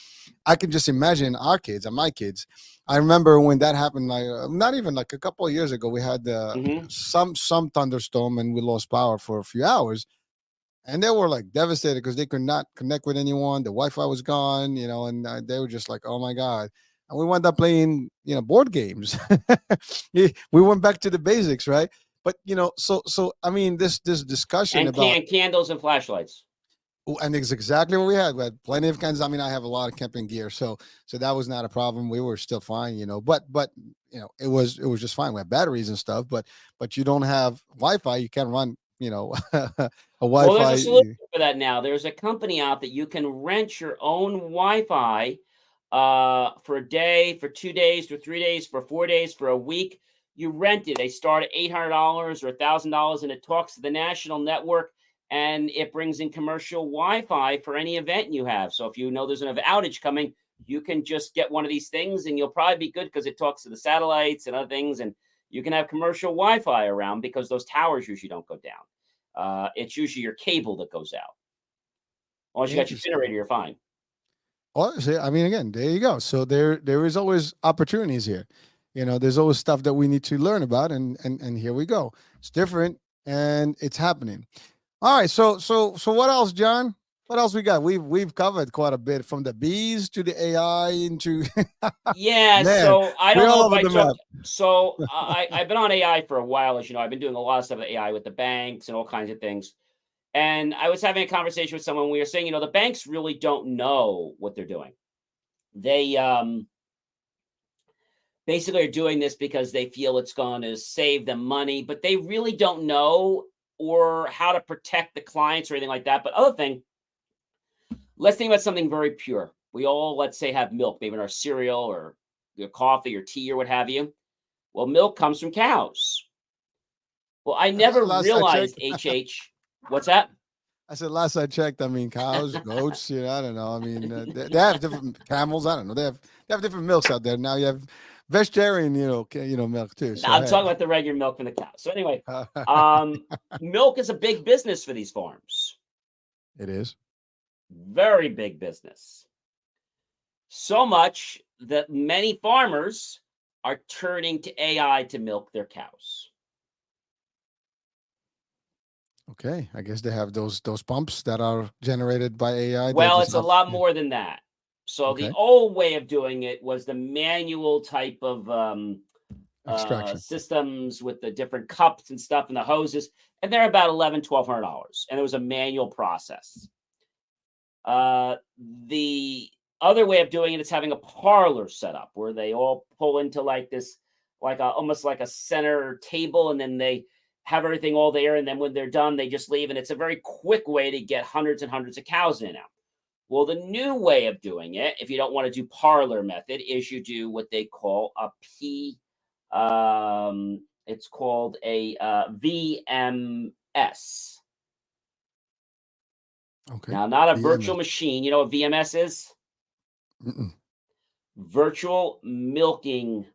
I can just imagine our kids and my kids. I remember when that happened, like not even like a couple of years ago, we had Hmm. some thunderstorm and we lost power for a few hours, and they were like devastated because they could not connect with anyone. The Wi-Fi was gone, and they were just like, "Oh my god!" And we wound up playing, board games. We went back to the basics, right? But so I mean, this discussion And about, candles and flashlights. and it's exactly what we had. We had plenty of kinds. I mean, I have a lot of camping gear, so that was not a problem. We were still fine, But it was just fine. We had batteries and stuff, but you don't have Wi-Fi. You can't run, a Well, there's a Wi-Fi. solution for that now. There's a company out that you can rent your own Wi-Fi for a day, for 2 days, for 3 days, for 4 days, for a week. You rent it. They start at $800 or $1,000, and it talks to the national network, and it brings in commercial Wi-Fi for any event you have. So if you know there's an outage coming, you can just get one of these things, and you'll probably be good because it talks to the satellites and other things, and you can have commercial Wi-Fi around because those towers usually don't go down. It's usually your cable that goes out. Once you got your Interesting. generator, you're fine. Oh, see, I mean, again, there you go. So there is always opportunities here. There's always stuff that we need to learn about, and here we go. It's different, and it's happening. All right. So what else, John? What else we got? We've covered quite a bit, from the bees to the AI into Yeah, man, so I we're don't all know if over I the map. talked. So I've been on AI for a while, as you know. I've been doing a lot of stuff with AI with the banks and all kinds of things. And I was having a conversation with someone. We were saying, the banks really don't know what they're doing. They basically are doing this because they feel it's going to save them money, but they really don't know or how to protect the clients or anything like that. But other thing, let's think about something very pure. We all, let's say, have milk, maybe in our cereal or your coffee or tea or what have you. Well, milk comes from cows. Well, I never Last I realized, checked, HH, what's that? I said last I checked. I mean, cows, goats. I don't know. I mean, they have different camels. I don't know. They have different milks out there. Now you have vegetarian, milk too. No, So I'm hey, talking about the regular milk from the cow. So anyway, um, milk is a big business for these farms. it is. Very big business. So much that many farmers are turning to AI to milk their cows. Okay, I guess they have those pumps that are generated by AI. They're Well, just it's a not. lot Yeah. more than that. So the Okay, old way of doing it was the manual type of extraction. systems with the different cups and stuff and the hoses, and they're about $1,100-$1,200, and it was a manual process. The other way of doing it is having a parlor set up where they all pull into like this, like almost like a center table, and then they have everything all there. And then when they're done, they just leave. And it's a very quick way to get hundreds and hundreds of cows in and out. Well, the new way of doing it, if you don't want to do parlor method, is you do what they call a P. It's called a VMS. Okay, Now, not a virtual VMS. machine. You know what VMS is? Mm-mm. Virtual milking.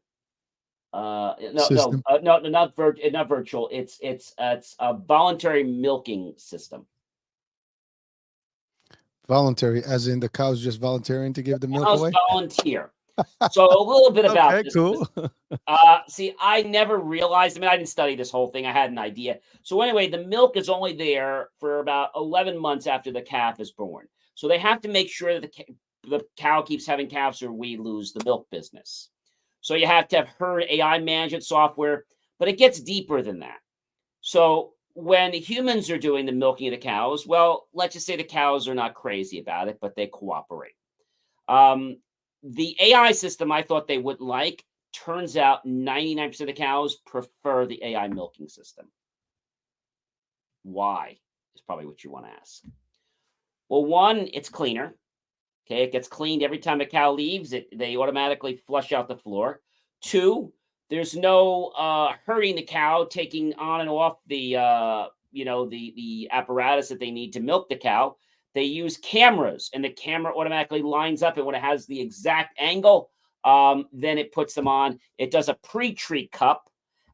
System. No, not virtual. It's a voluntary milking system. Voluntary, as in the cows just volunteering to give the milk Cows away. volunteer. So a little bit about Okay, this. cool. See, I never realized. I mean, I didn't study this whole thing. I had an idea. So anyway, the milk is only there for about 11 months after the calf is born. So they have to make sure that the cow keeps having calves, or we lose the milk business. So you have to have herd AI management software, but it gets deeper than that. So when humans are doing the milking of the cows, well, let's just say the cows are not crazy about it, but they cooperate. Um, the AI system I thought they wouldn't like. Turns out 99% of the cows prefer the AI milking system. Why is probably what you want to ask. Well, one, it's cleaner. Okay, it gets cleaned every time a cow leaves. They automatically flush out the floor. Two, there's no hurting the cow, taking on and off the the apparatus that they need to milk the cow. They use cameras, and the camera automatically lines up, and when it has the exact angle, then it puts them on. It does a pre-treat cup.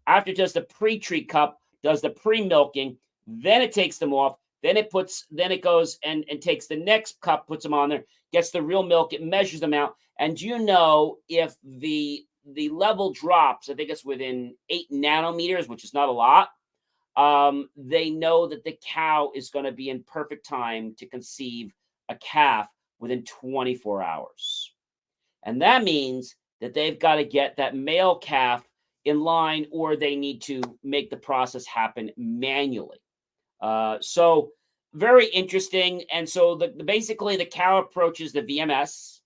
After it does the pre-treat cup, does the pre-milking, then it takes them off. Then it goes and takes the next cup, puts them on there, gets the real milk, it measures them out. And do you know if the level drops, I think it's within 8 nanometers, which is not a lot, they know that the cow is going to be in perfect time to conceive a calf within 24 hours. And that means that they've got to get that male calf in line, or they need to make the process happen manually. So very interesting. And so basically the cow approaches the VMS.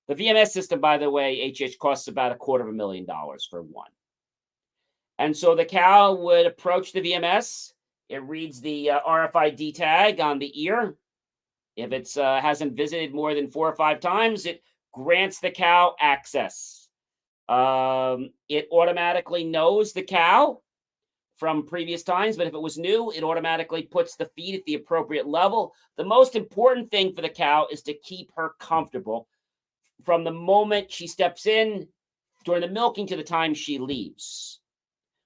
The VMS system, by the way, HH costs about $250,000 for one. And so the cow would approach the VMS. It reads the RFID tag on the ear. If it hasn't visited more than 4 or 5 times, it grants the cow access. It automatically knows the cow from previous times, but if it was new, it automatically puts the feed at the appropriate level. The most important thing for the cow is to keep her comfortable from the moment she steps in during the milking to the time she leaves,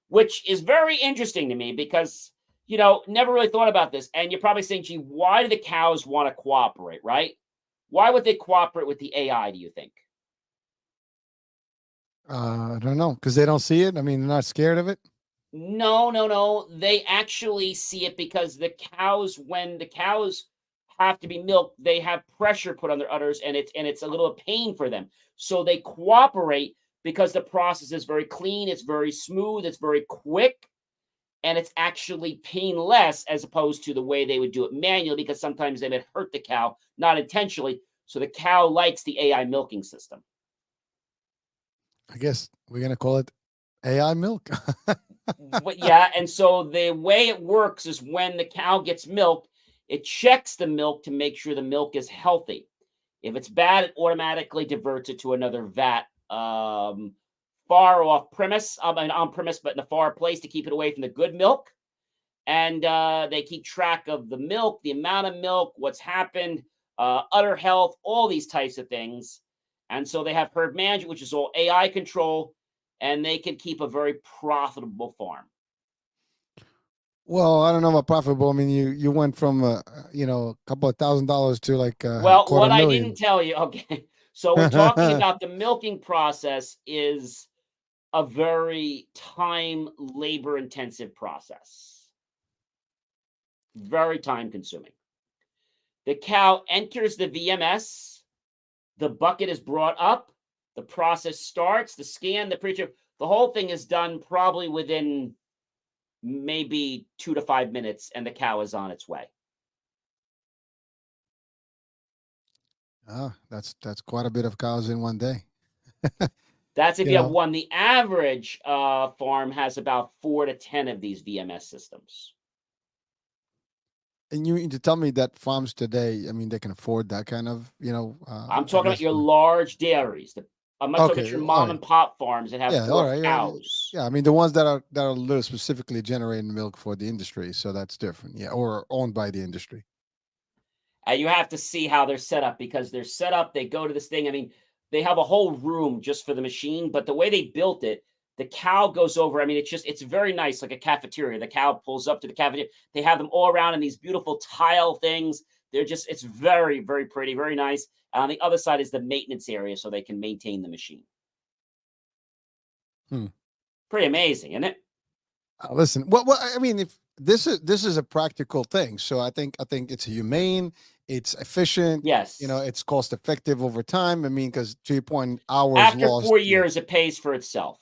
which is very interesting to me because, never really thought about this. And you're probably saying, gee, why do the cows want to cooperate, right? Why would they cooperate with the AI, do you think? I don't know, because they don't see it. I mean, they're not scared of it. No. They actually see it because when the cows have to be milked, they have pressure put on their udders, and it's a little pain for them. So they cooperate because the process is very clean, it's very smooth, it's very quick, and it's actually painless as opposed to the way they would do it manually, because sometimes they would hurt the cow, not intentionally. So the cow likes the AI milking system. I guess we're going to call it AI milk. But yeah, and so the way it works is when the cow gets milked, it checks the milk to make sure the milk is healthy. If it's bad, it automatically diverts it to another vat, far off premise, on premise, but in a far place to keep it away from the good milk. And they keep track of the milk, the amount of milk, what's happened, udder health, all these types of things. And so they have herd management, which is all AI control, and they can keep a very profitable farm. Well, I don't know about profitable. I mean, you went from a couple of $1,000s to like Well, what I $250,000. didn't tell you, okay. So we're talking about the milking process is a very labor intensive process. Very time consuming. The cow enters the VMS. The bucket is brought up. The process starts. The scan, the pre-trip, the whole thing is done probably within maybe 2 to 5 minutes, and the cow is on its way. That's quite a bit of cows in one day. That's if you have one. The average farm has about 4 to 10 of these VMS systems. And you mean to tell me that farms today, I mean, they can afford that kind of, I'm talking about your large dairies. I'm not talking about your mom and pop farms that have 4 cows. Yeah, I mean the ones that are a little specifically generating milk for the industry, so that's different. Yeah, or owned by the industry. And you have to see how they're set up, because they're set up. They go to this thing. I mean, they have a whole room just for the machine, but the way they built it, the cow goes over. I mean, it's very nice, like a cafeteria. The cow pulls up to the cafeteria. They have them all around in these beautiful tile things. It's very, very pretty, very nice. And on the other side is the maintenance area, so they can maintain the machine. Pretty amazing, isn't it? Listen, well, I mean, if this is a practical thing, so I think it's humane, it's efficient. Yes, it's cost effective over time. I mean, because to your point, hours after lost, 4 years, it pays for itself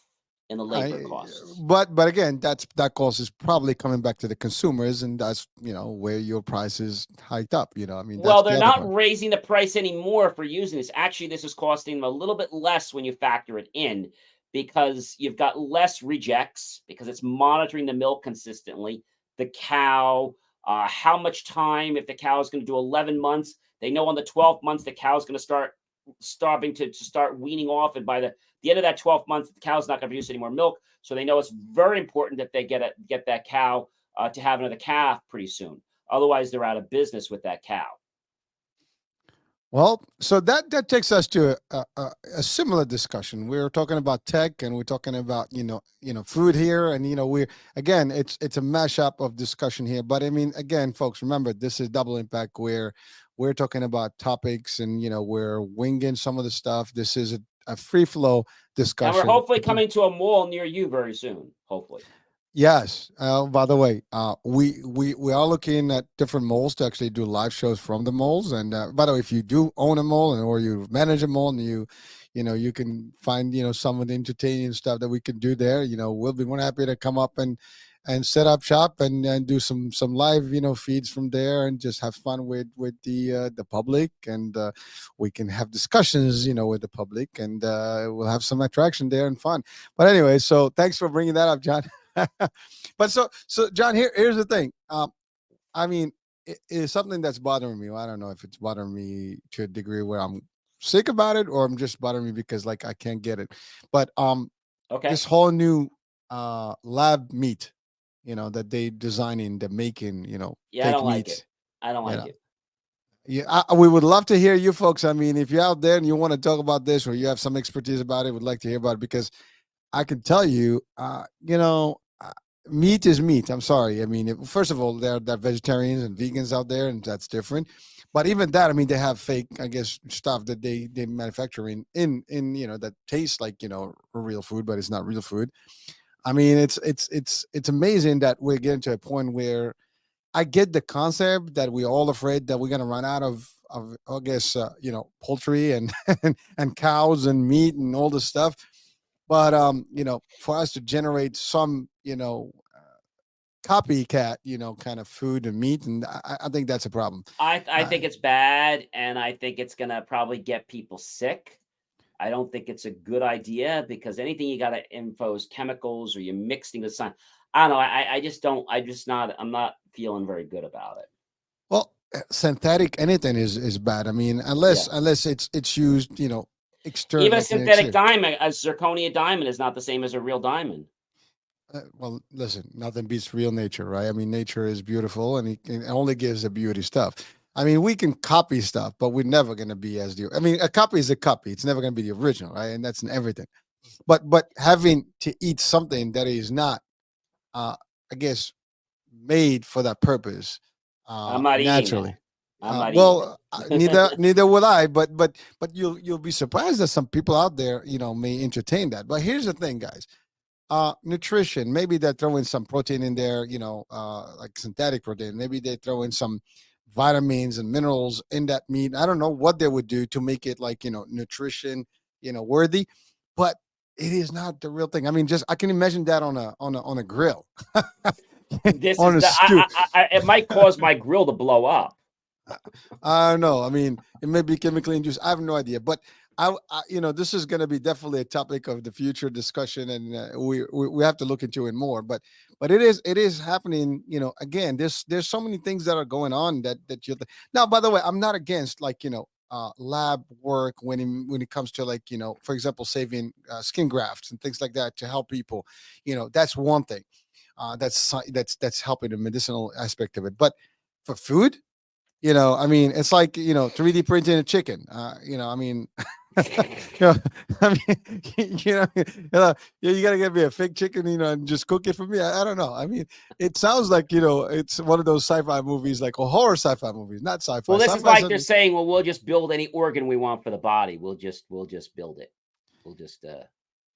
in the labor costs. But again, that cost is probably coming back to the consumers, and that's where your price is hiked up. I mean, well, they're not raising the price anymore for using this. Actually, this is costing them a little bit less when you factor it in, because you've got less rejects, because it's monitoring the milk consistently. The cow, how much time, if the cow is going to do 11 months, they know on the 12th months the cow's going to start starving to start weaning off. And by the end of that 12th month, the cow's not going to produce any more milk. So they know it's very important that they get that cow to have another calf pretty soon. Otherwise, they're out of business with that cow. Well, so that takes us to a similar discussion. We're talking about tech, and we're talking about food here, and we're again it's a mashup of discussion here. But I mean, again, folks, remember this is Double Impact, where we're talking about topics, and we're winging some of the stuff. This is a free flow And discussion. we're hopefully coming to a mall near you very soon. Hopefully. Yes. By the way, we are looking at different malls to actually do live shows from the malls. And by the way, if you do own a mall or you manage a mall and you can find some of the entertaining stuff that we can do there. We'll be more happy to come up and set up shop and do some live feeds from there and just have fun with the public, and we can have discussions with the public, and we'll have some attraction there and fun. But anyway, so thanks for bringing that up, John. But so John, here's the thing. I mean, it is something that's bothering me. I don't know if it's bothering me to a degree where I'm sick about it, or I'm just bothering me because like I can't get it. But Okay. this whole new lab meat, that they designing, the making, Yeah, I fake don't like meats. it. I don't like know. it. Yeah, we would love to hear you folks. I mean, if you're out there and you want to talk about this, or you have some expertise about it, would like to hear about it, because I can tell you, meat is meat. I'm sorry. I mean, first of all, there are vegetarians and vegans out there, and that's different. But even that, I mean, they have fake, I guess, stuff that they manufacture in that tastes like real food, but it's not real food. I mean, it's amazing that we're getting to a point where I get the concept that we're all afraid that we're gonna run out of I guess poultry and and cows and meat and all this stuff. But for us to generate some copycat kind of food and meat, and I think that's a problem. I Uh, think it's bad, and I think it's gonna probably get people sick. I don't think it's a good idea, because anything you got to impose chemicals or you're mixing with some, I don't know. I just don't. I'm not feeling very good about it. well, synthetic anything is bad. I mean, Yeah. unless it's used external, Even a like an synthetic exterior. diamond, a zirconia diamond, is not the same as a real diamond. Well, listen, nothing beats real nature, right? I mean, nature is beautiful, and it only gives the beauty stuff. I mean, we can copy stuff, but we're never going to be as the. I mean, a copy is a copy. It's never going to be the original, right? And that's in everything. But having to eat something that is not, I guess, made for that purpose, I'm not eating naturally. that. I'm not eating Neither will I. But you'll be surprised that some people out there, may entertain that. But here's the thing, guys. Nutrition, maybe they're throwing some protein in there, like synthetic protein. Maybe they throw in some vitamins and minerals in that meat. I don't know what they would do to make it like nutrition worthy, but it is not the real thing. I mean, just I can imagine that on a grill. This On is a the. stew. It might cause my grill to blow up. I don't know. I mean, it may be chemically induced. I have no idea. But this is going to be definitely a topic of the future discussion, and we have to look into it more. But it is happening. Again, there's so many things that are going on that you. Now, by the way, I'm not against like lab work when it comes to like for example, saving skin grafts and things like that to help people. That's one thing. That's helping the medicinal aspect of it. But for food. I mean, it's like 3D printing a chicken. I mean, you I mean, you gotta get me a fake chicken, and just cook it for me. I don't know. I mean, it sounds like it's one of those sci-fi movies, like a horror sci-fi movies, not sci-fi. Well, this is Sci-fi like they're saying, well, we'll just build any organ we want for the body. We'll just build it. We'll just.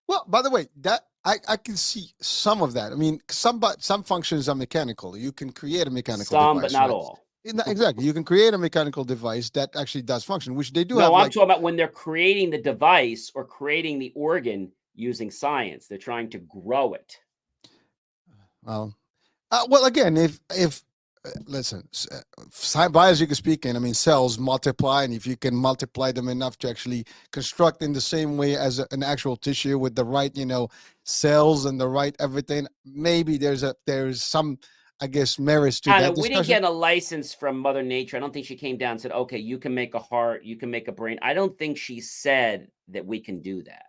Well, by the way, that I can see some of that. I mean, some functions are mechanical. You can create a mechanical Some, but device, not right? all. Exactly. You can create a mechanical device that actually does function, which they do have. No, I'm Like, talking about when they're creating the device or creating the organ using science. They're trying to grow it. well, again, if listen, biology speaking, I mean, cells multiply, and if you can multiply them enough to actually construct in the same way as an actual tissue with the right, cells and the right everything, maybe there's some I guess, merits to I don't that know. We didn't discussion. get a license from Mother Nature. I don't think she came down and said, "Okay, you can make a heart, you can make a brain." I don't think she said that we can do that.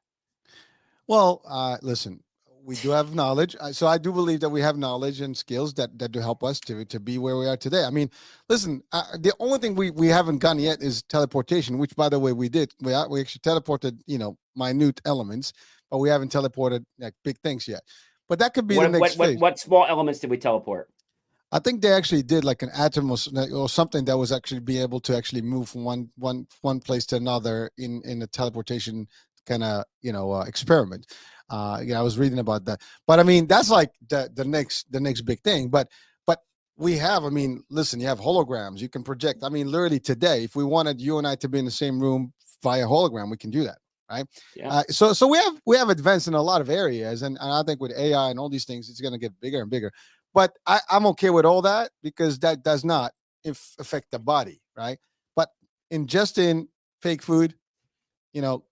Well, listen, we do have knowledge, so I do believe that we have knowledge and skills that do help us to be where we are today. I mean, listen, the only thing we haven't done yet is teleportation, which, by the way, we did. We actually teleported, minute elements, but we haven't teleported like big things yet. But that could be the What next what what phase. what small elements did we teleport? I think they actually did like an atom or something that was actually be able to actually move from one place to another in a teleportation kind of experiment. I was reading about that, but I mean that's like the next big thing. But we have, I mean, listen, you have holograms, you can project. I mean, literally today, if we wanted you and I to be in the same room via hologram, we can do that, right? Yeah. So we have advanced in a lot of areas, and I think with AI and all these things, it's going to get bigger and bigger. But I'm okay with all that because that does not affect the body, right? But ingesting fake food,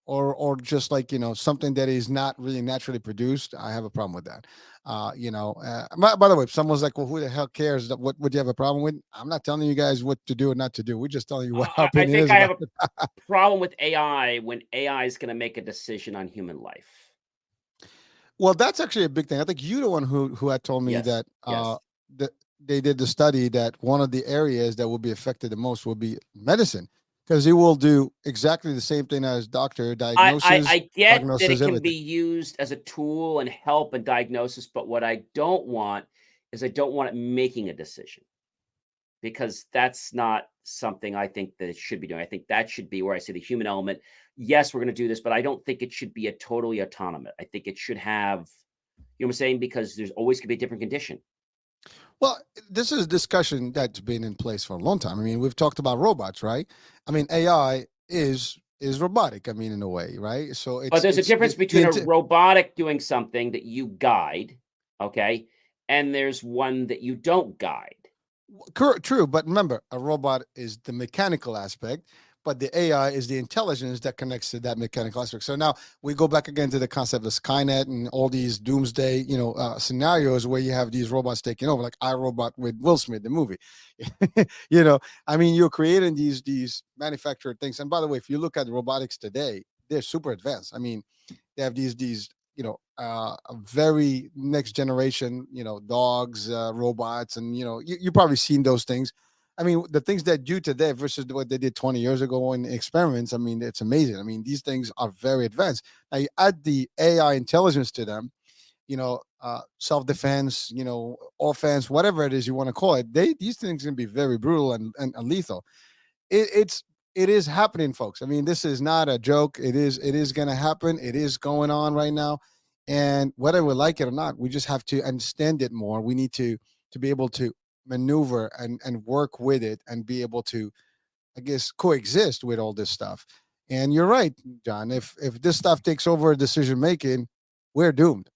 or just like something that is not really naturally produced, I have a problem with that. By the way, if someone's like, "Well, who the hell cares? What would you have a problem with?" I'm not telling you guys what to do or not to do. We're just telling you what our I opinion think is I about have it. a problem with AI when AI is going to make a decision on human life. Well, that's actually a big thing. I think you the one who had told me Yes. that Yes. that they did the study that one of the areas that will be affected the most will be medicine because it will do exactly the same thing as doctor I get that diagnosis it can be everything. used as a tool and help and diagnosis, but what I don't want is I don't want it making a decision because that's not something I think that it should be doing. I think that should be where I say the human element. Yes, we're going to do this, but I don't think it should be a totally autonomous. I think it should have, you know what I'm saying? Because there's always going to be a different condition. Well, this is a discussion that's been in place for a long time. I mean, we've talked about robots, right? I mean, AI is robotic. I mean, in a way, right? So But there's a it's difference between a robotic doing something that you guide, okay, and there's one that you don't guide. True, but remember, a robot is the mechanical aspect, but the AI is the intelligence that connects to that mechanical aspect. So now we go back again to the concept of Skynet and all these doomsday, scenarios where you have these robots taking over, like iRobot with Will Smith, the movie. I mean, you're creating these manufactured things. And by the way, if you look at robotics today, they're super advanced. I mean, they have these a very next generation dogs, robots, and you probably seen those things. I mean, the things that do today versus what they did 20 years ago in experiments, I mean, it's amazing. I mean, these things are very advanced. Now you add the AI intelligence to them, self-defense, offense, whatever it is you want to call it. These things can be very brutal and lethal. It is happening, folks. I mean, this is not a joke. It is going to happen. It is going on right now, and whether we like it or not, we just have to understand it more. We need to be able to maneuver and work with it and be able to, I guess, coexist with all this stuff. And you're right, John. If this stuff takes over decision making, we're doomed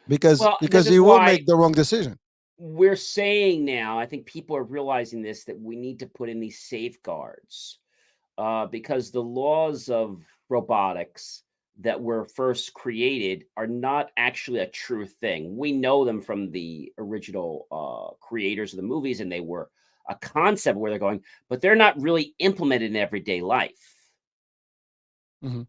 because Well, this because is you will why make the wrong decision. we're saying now, I think people are realizing this, that we need to put in these safeguards because the laws of robotics that were first created are not actually a true thing. We know them from the original creators of the movies, and they were a concept where they're going, but they're not really implemented in everyday life. Mhm.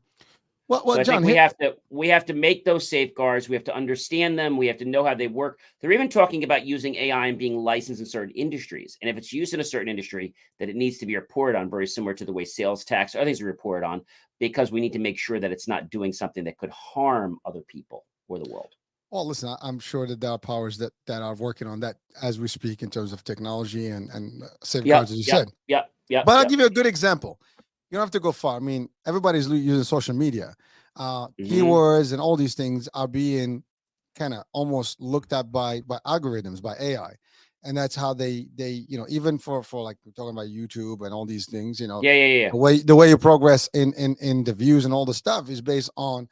Well, So I think John, we here, have to make those safeguards. We have to understand them. We have to know how they work. They're even talking about using AI and being licensed in certain industries. And if it's used in a certain industry, that it needs to be reported on, very similar to the way sales tax, other things are reported on, because we need to make sure that it's not doing something that could harm other people or the world. well, listen, I'm sure that there are powers that are working on that as we speak in terms of technology and safeguards, Yep, as you yep, said. yep, yep, But I'll yep. give you a good example. You don't have to go far. I mean, everybody's using social media. Hmm. Keywords and all these things are being kind of almost looked at by algorithms, by AI, and that's how they even for like we're talking about YouTube and all these things. Yeah, yeah, yeah, yeah. The way you progress in the views and all the stuff is based on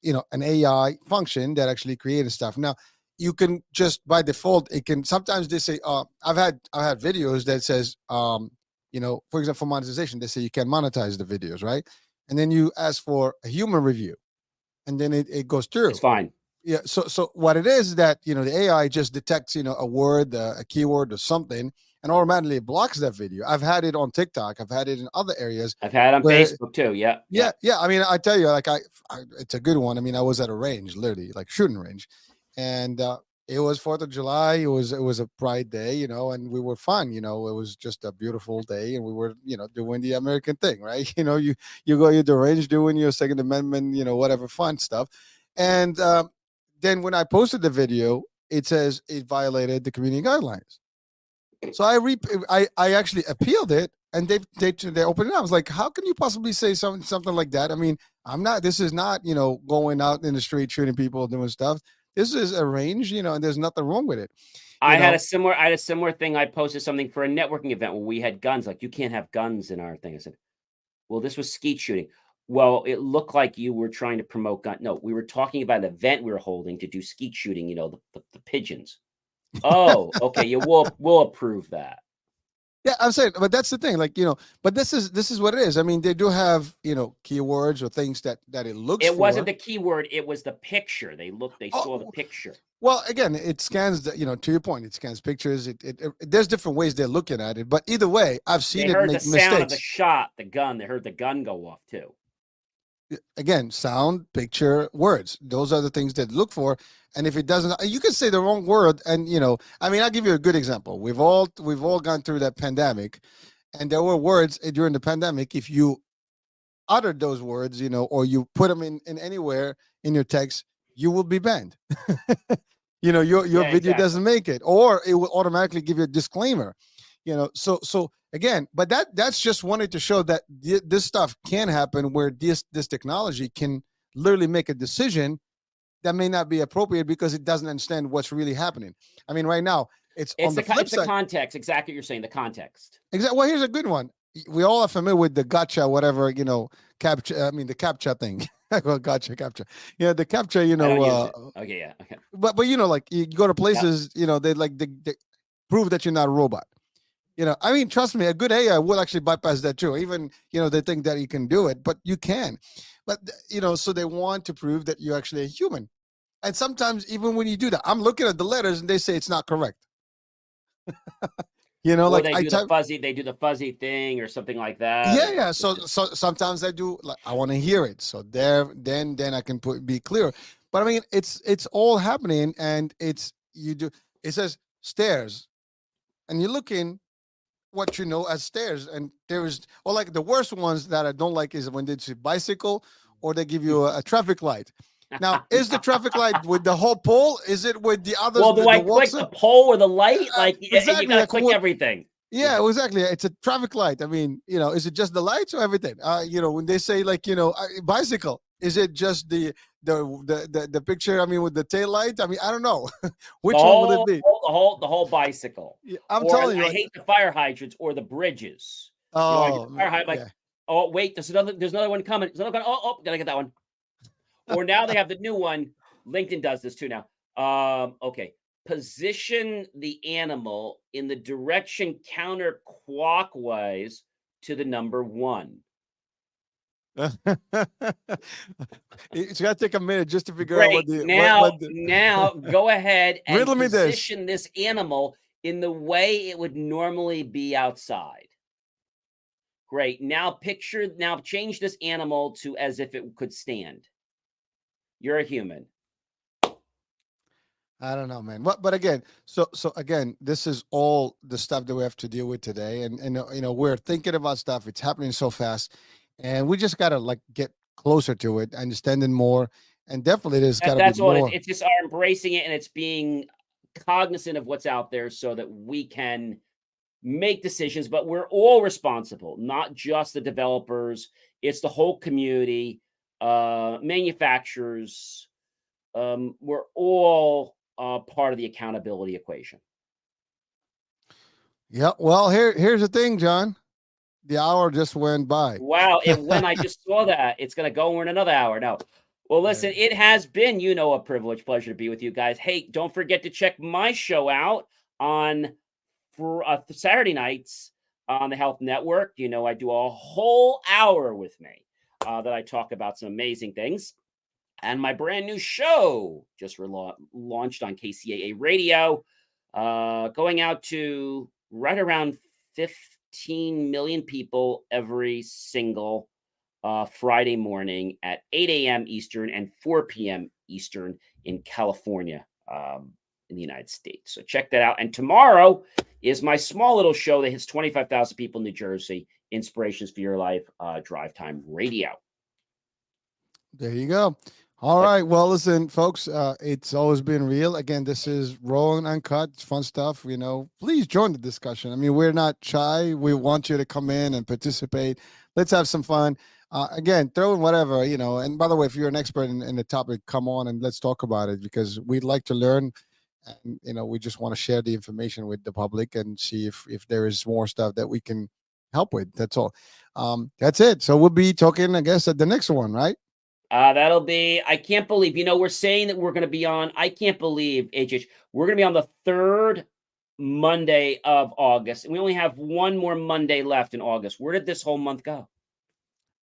an AI function that actually created stuff. Now you can just by default it can sometimes they say I've had videos that says for example, for monetization, they say you can monetize the videos, right? And then you ask for a human review, and then it goes It's through. fine. Yeah. So what it is that the AI just detects a word, a keyword, or something, and automatically blocks that video. I've had it on TikTok. I've had it in other areas I've had it on where Facebook too. Yeah, yeah, yeah. yeah. I mean, I tell you, like it's a good one. I mean, I was at a range, literally, like shooting range, and it was 4th of July. It was a bright day, and we were fun. It was just a beautiful day, and we were, doing the American thing, right? You go to the range doing your Second Amendment, whatever fun stuff, and then when I posted the video, it says it violated the community guidelines. So I actually appealed it, and they opened it up. I was like, how can you possibly say something like that? I mean, I'm not. This is not going out in the street shooting people, doing stuff. This is arranged, and there's nothing wrong with it. I had a similar thing. I posted something for a networking event where we had guns. Like, you can't have guns in our thing. I said, well, this was skeet shooting. Well, it looked like you were trying to promote gun. No, we were talking about an event we were holding to do skeet shooting. The pigeons. Oh, okay. Yeah, we'll approve that. Yeah, I'm saying, but that's the thing, like but this is what it is. I mean, they do have keywords or things that it looks It wasn't for. the keyword. It was the picture. They saw the Oh, picture. well, again, it scans the, to your point, it scans pictures. There's different ways they're looking at it, but either way, I've They seen it heard the make sound of the mistakes. shot, the gun. They heard the gun go off too. Again, sound, picture, words, those are the things that look for. And if it doesn't, you can say the wrong word, and I mean, I'll give you a good example. We've all gone through that pandemic, and there were words during the pandemic, if you uttered those words, or you put them in anywhere in your text, you will be banned. Your Yeah, video exactly. doesn't make it, or it will automatically give you a disclaimer. So again, but that's just wanted to show that this stuff can happen, where this technology can literally make a decision that may not be appropriate because it doesn't understand what's really happening. I mean, right now it's on the flip It's the side. context. Exactly what you're saying. The context. Exactly. Well, here's a good one. We all are familiar with the gotcha, whatever, capture. I mean, the captcha thing. Well, gotcha, capture. The capture. I don't use it. Okay, yeah. Okay. But like you go to Yeah. places, they prove that you're not a robot. I mean, trust me, a good AI will actually bypass that too. Even they think that you can do it, but you can. But so they want to prove that you're actually a human. And sometimes even when you do that, I'm looking at the letters and they say it's not correct. Or Like they I do the type. fuzzy. They do the fuzzy thing or something like that. Yeah, Or yeah. So sometimes I do, like, I want to hear it. So then I can be clear. But I mean, it's all happening, and you do. It says stairs, and you're looking what you know as stairs, and or like the worst ones that I don't like is when they say bicycle, or they give you a traffic light. Now, is the traffic light with the whole pole? Is it with the others? well, do The I walks? click the pole or the light? Like, you Exactly. got to Like click what? everything. Yeah, exactly. It's a traffic light. I mean, is it just the lights or everything? When they say, like, bicycle, is it just the picture? I mean, with the tail light. I mean, I don't know. The Which one will it whole, be? the whole bicycle. Yeah, I'm Or telling you, I like, hate the fire hydrants or the bridges. I get oh the fire hydrant, like, yeah. oh wait, there's another one coming. There's another one. Oh, gotta get that one. Or now they have the new one. LinkedIn does this too now. Okay. Position the animal in the direction counterclockwise to the number 1. It's got to take a minute just to figure out Great. what the Now, what the now go ahead and riddle me this. position this animal in the way it would normally be outside. Great. Now change this animal to as if it could stand. You're a human. I don't know, man. But again, so again, this is all the stuff that we have to deal with today, and we're thinking about stuff. It's happening so fast, and we just gotta, like, get closer to it, understanding more, and definitely there's got to be That's all. more. It's just our embracing it, and it's being cognizant of what's out there so that we can make decisions. But we're all responsible, not just the developers. It's the whole community, manufacturers. We're all part of the accountability equation. Yeah. Well, here's the thing, John. The hour just went by. Wow. When I just saw that, it's going to go in another hour. No. Well, listen, it has been, a privilege, pleasure to be with you guys. Hey, don't forget to check my show out on Saturday nights on the Health Network. I do a whole hour with me that I talk about some amazing things. and my brand new show just launched on KCAA Radio, going out to right around 15 million people every single Friday morning at 8 a.m. Eastern and 4 p.m. Eastern in California, in the United States. So check that out. And tomorrow is my small little show that hits 25,000 people in New Jersey, Inspirations for Your Life, Drive Time Radio. There you go. All right. Well, listen, folks, it's always been real. Again, this is raw and uncut. It's fun stuff. Please join the discussion. I mean, we're not shy. We want you to come in and participate. Let's have some fun. Again, throw in whatever, and by the way, if you're an expert in the topic, come on and let's talk about it, because we'd like to learn. And, we just want to share the information with the public and see if there is more stuff that we can help with. That's all. That's it. So we'll be talking, I guess, at the next one, right? That'll be, I can't believe, we're saying that we're going to be on, I can't believe, HH, we're going to be on the 3rd Monday of August. And we only have one more Monday left in August. Where did this whole month go?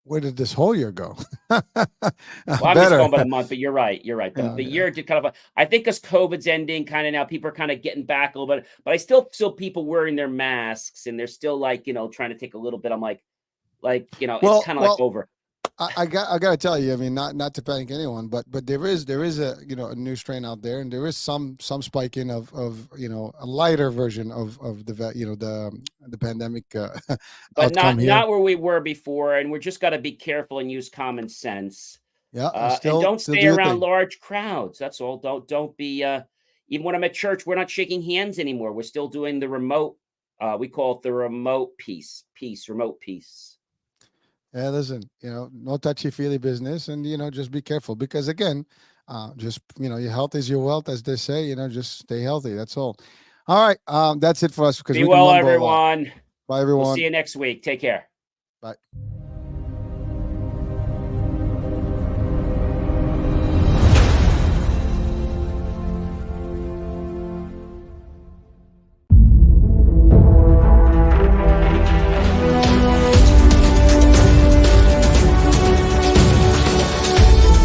Where did this whole year go? Well, I'm just going by the month, but you're right. You're right. The year did kind of, I think because COVID's ending kind of now, people are kind of getting back a little bit, but I still people wearing their masks and they're still like, trying to take a little bit. I'm like, it's kind of like over. I got to tell you, I mean, not to panic anyone, but there is a a new strain out there, and there is some spiking of a lighter version of the pandemic. But not where we were before, and we're just got to be careful and use common sense. Yeah, and don't stay around large crowds. That's all. Don't be. Even when I'm at church, we're not shaking hands anymore. We're still doing the remote. We call it the remote remote peace. Yeah, listen, no touchy-feely business, and just be careful, because again, just your health is your wealth, as they say. Just stay healthy. That's all. All right, that's it for us. Be well, everyone. Bye, everyone. We'll see you next week. Take care. Bye.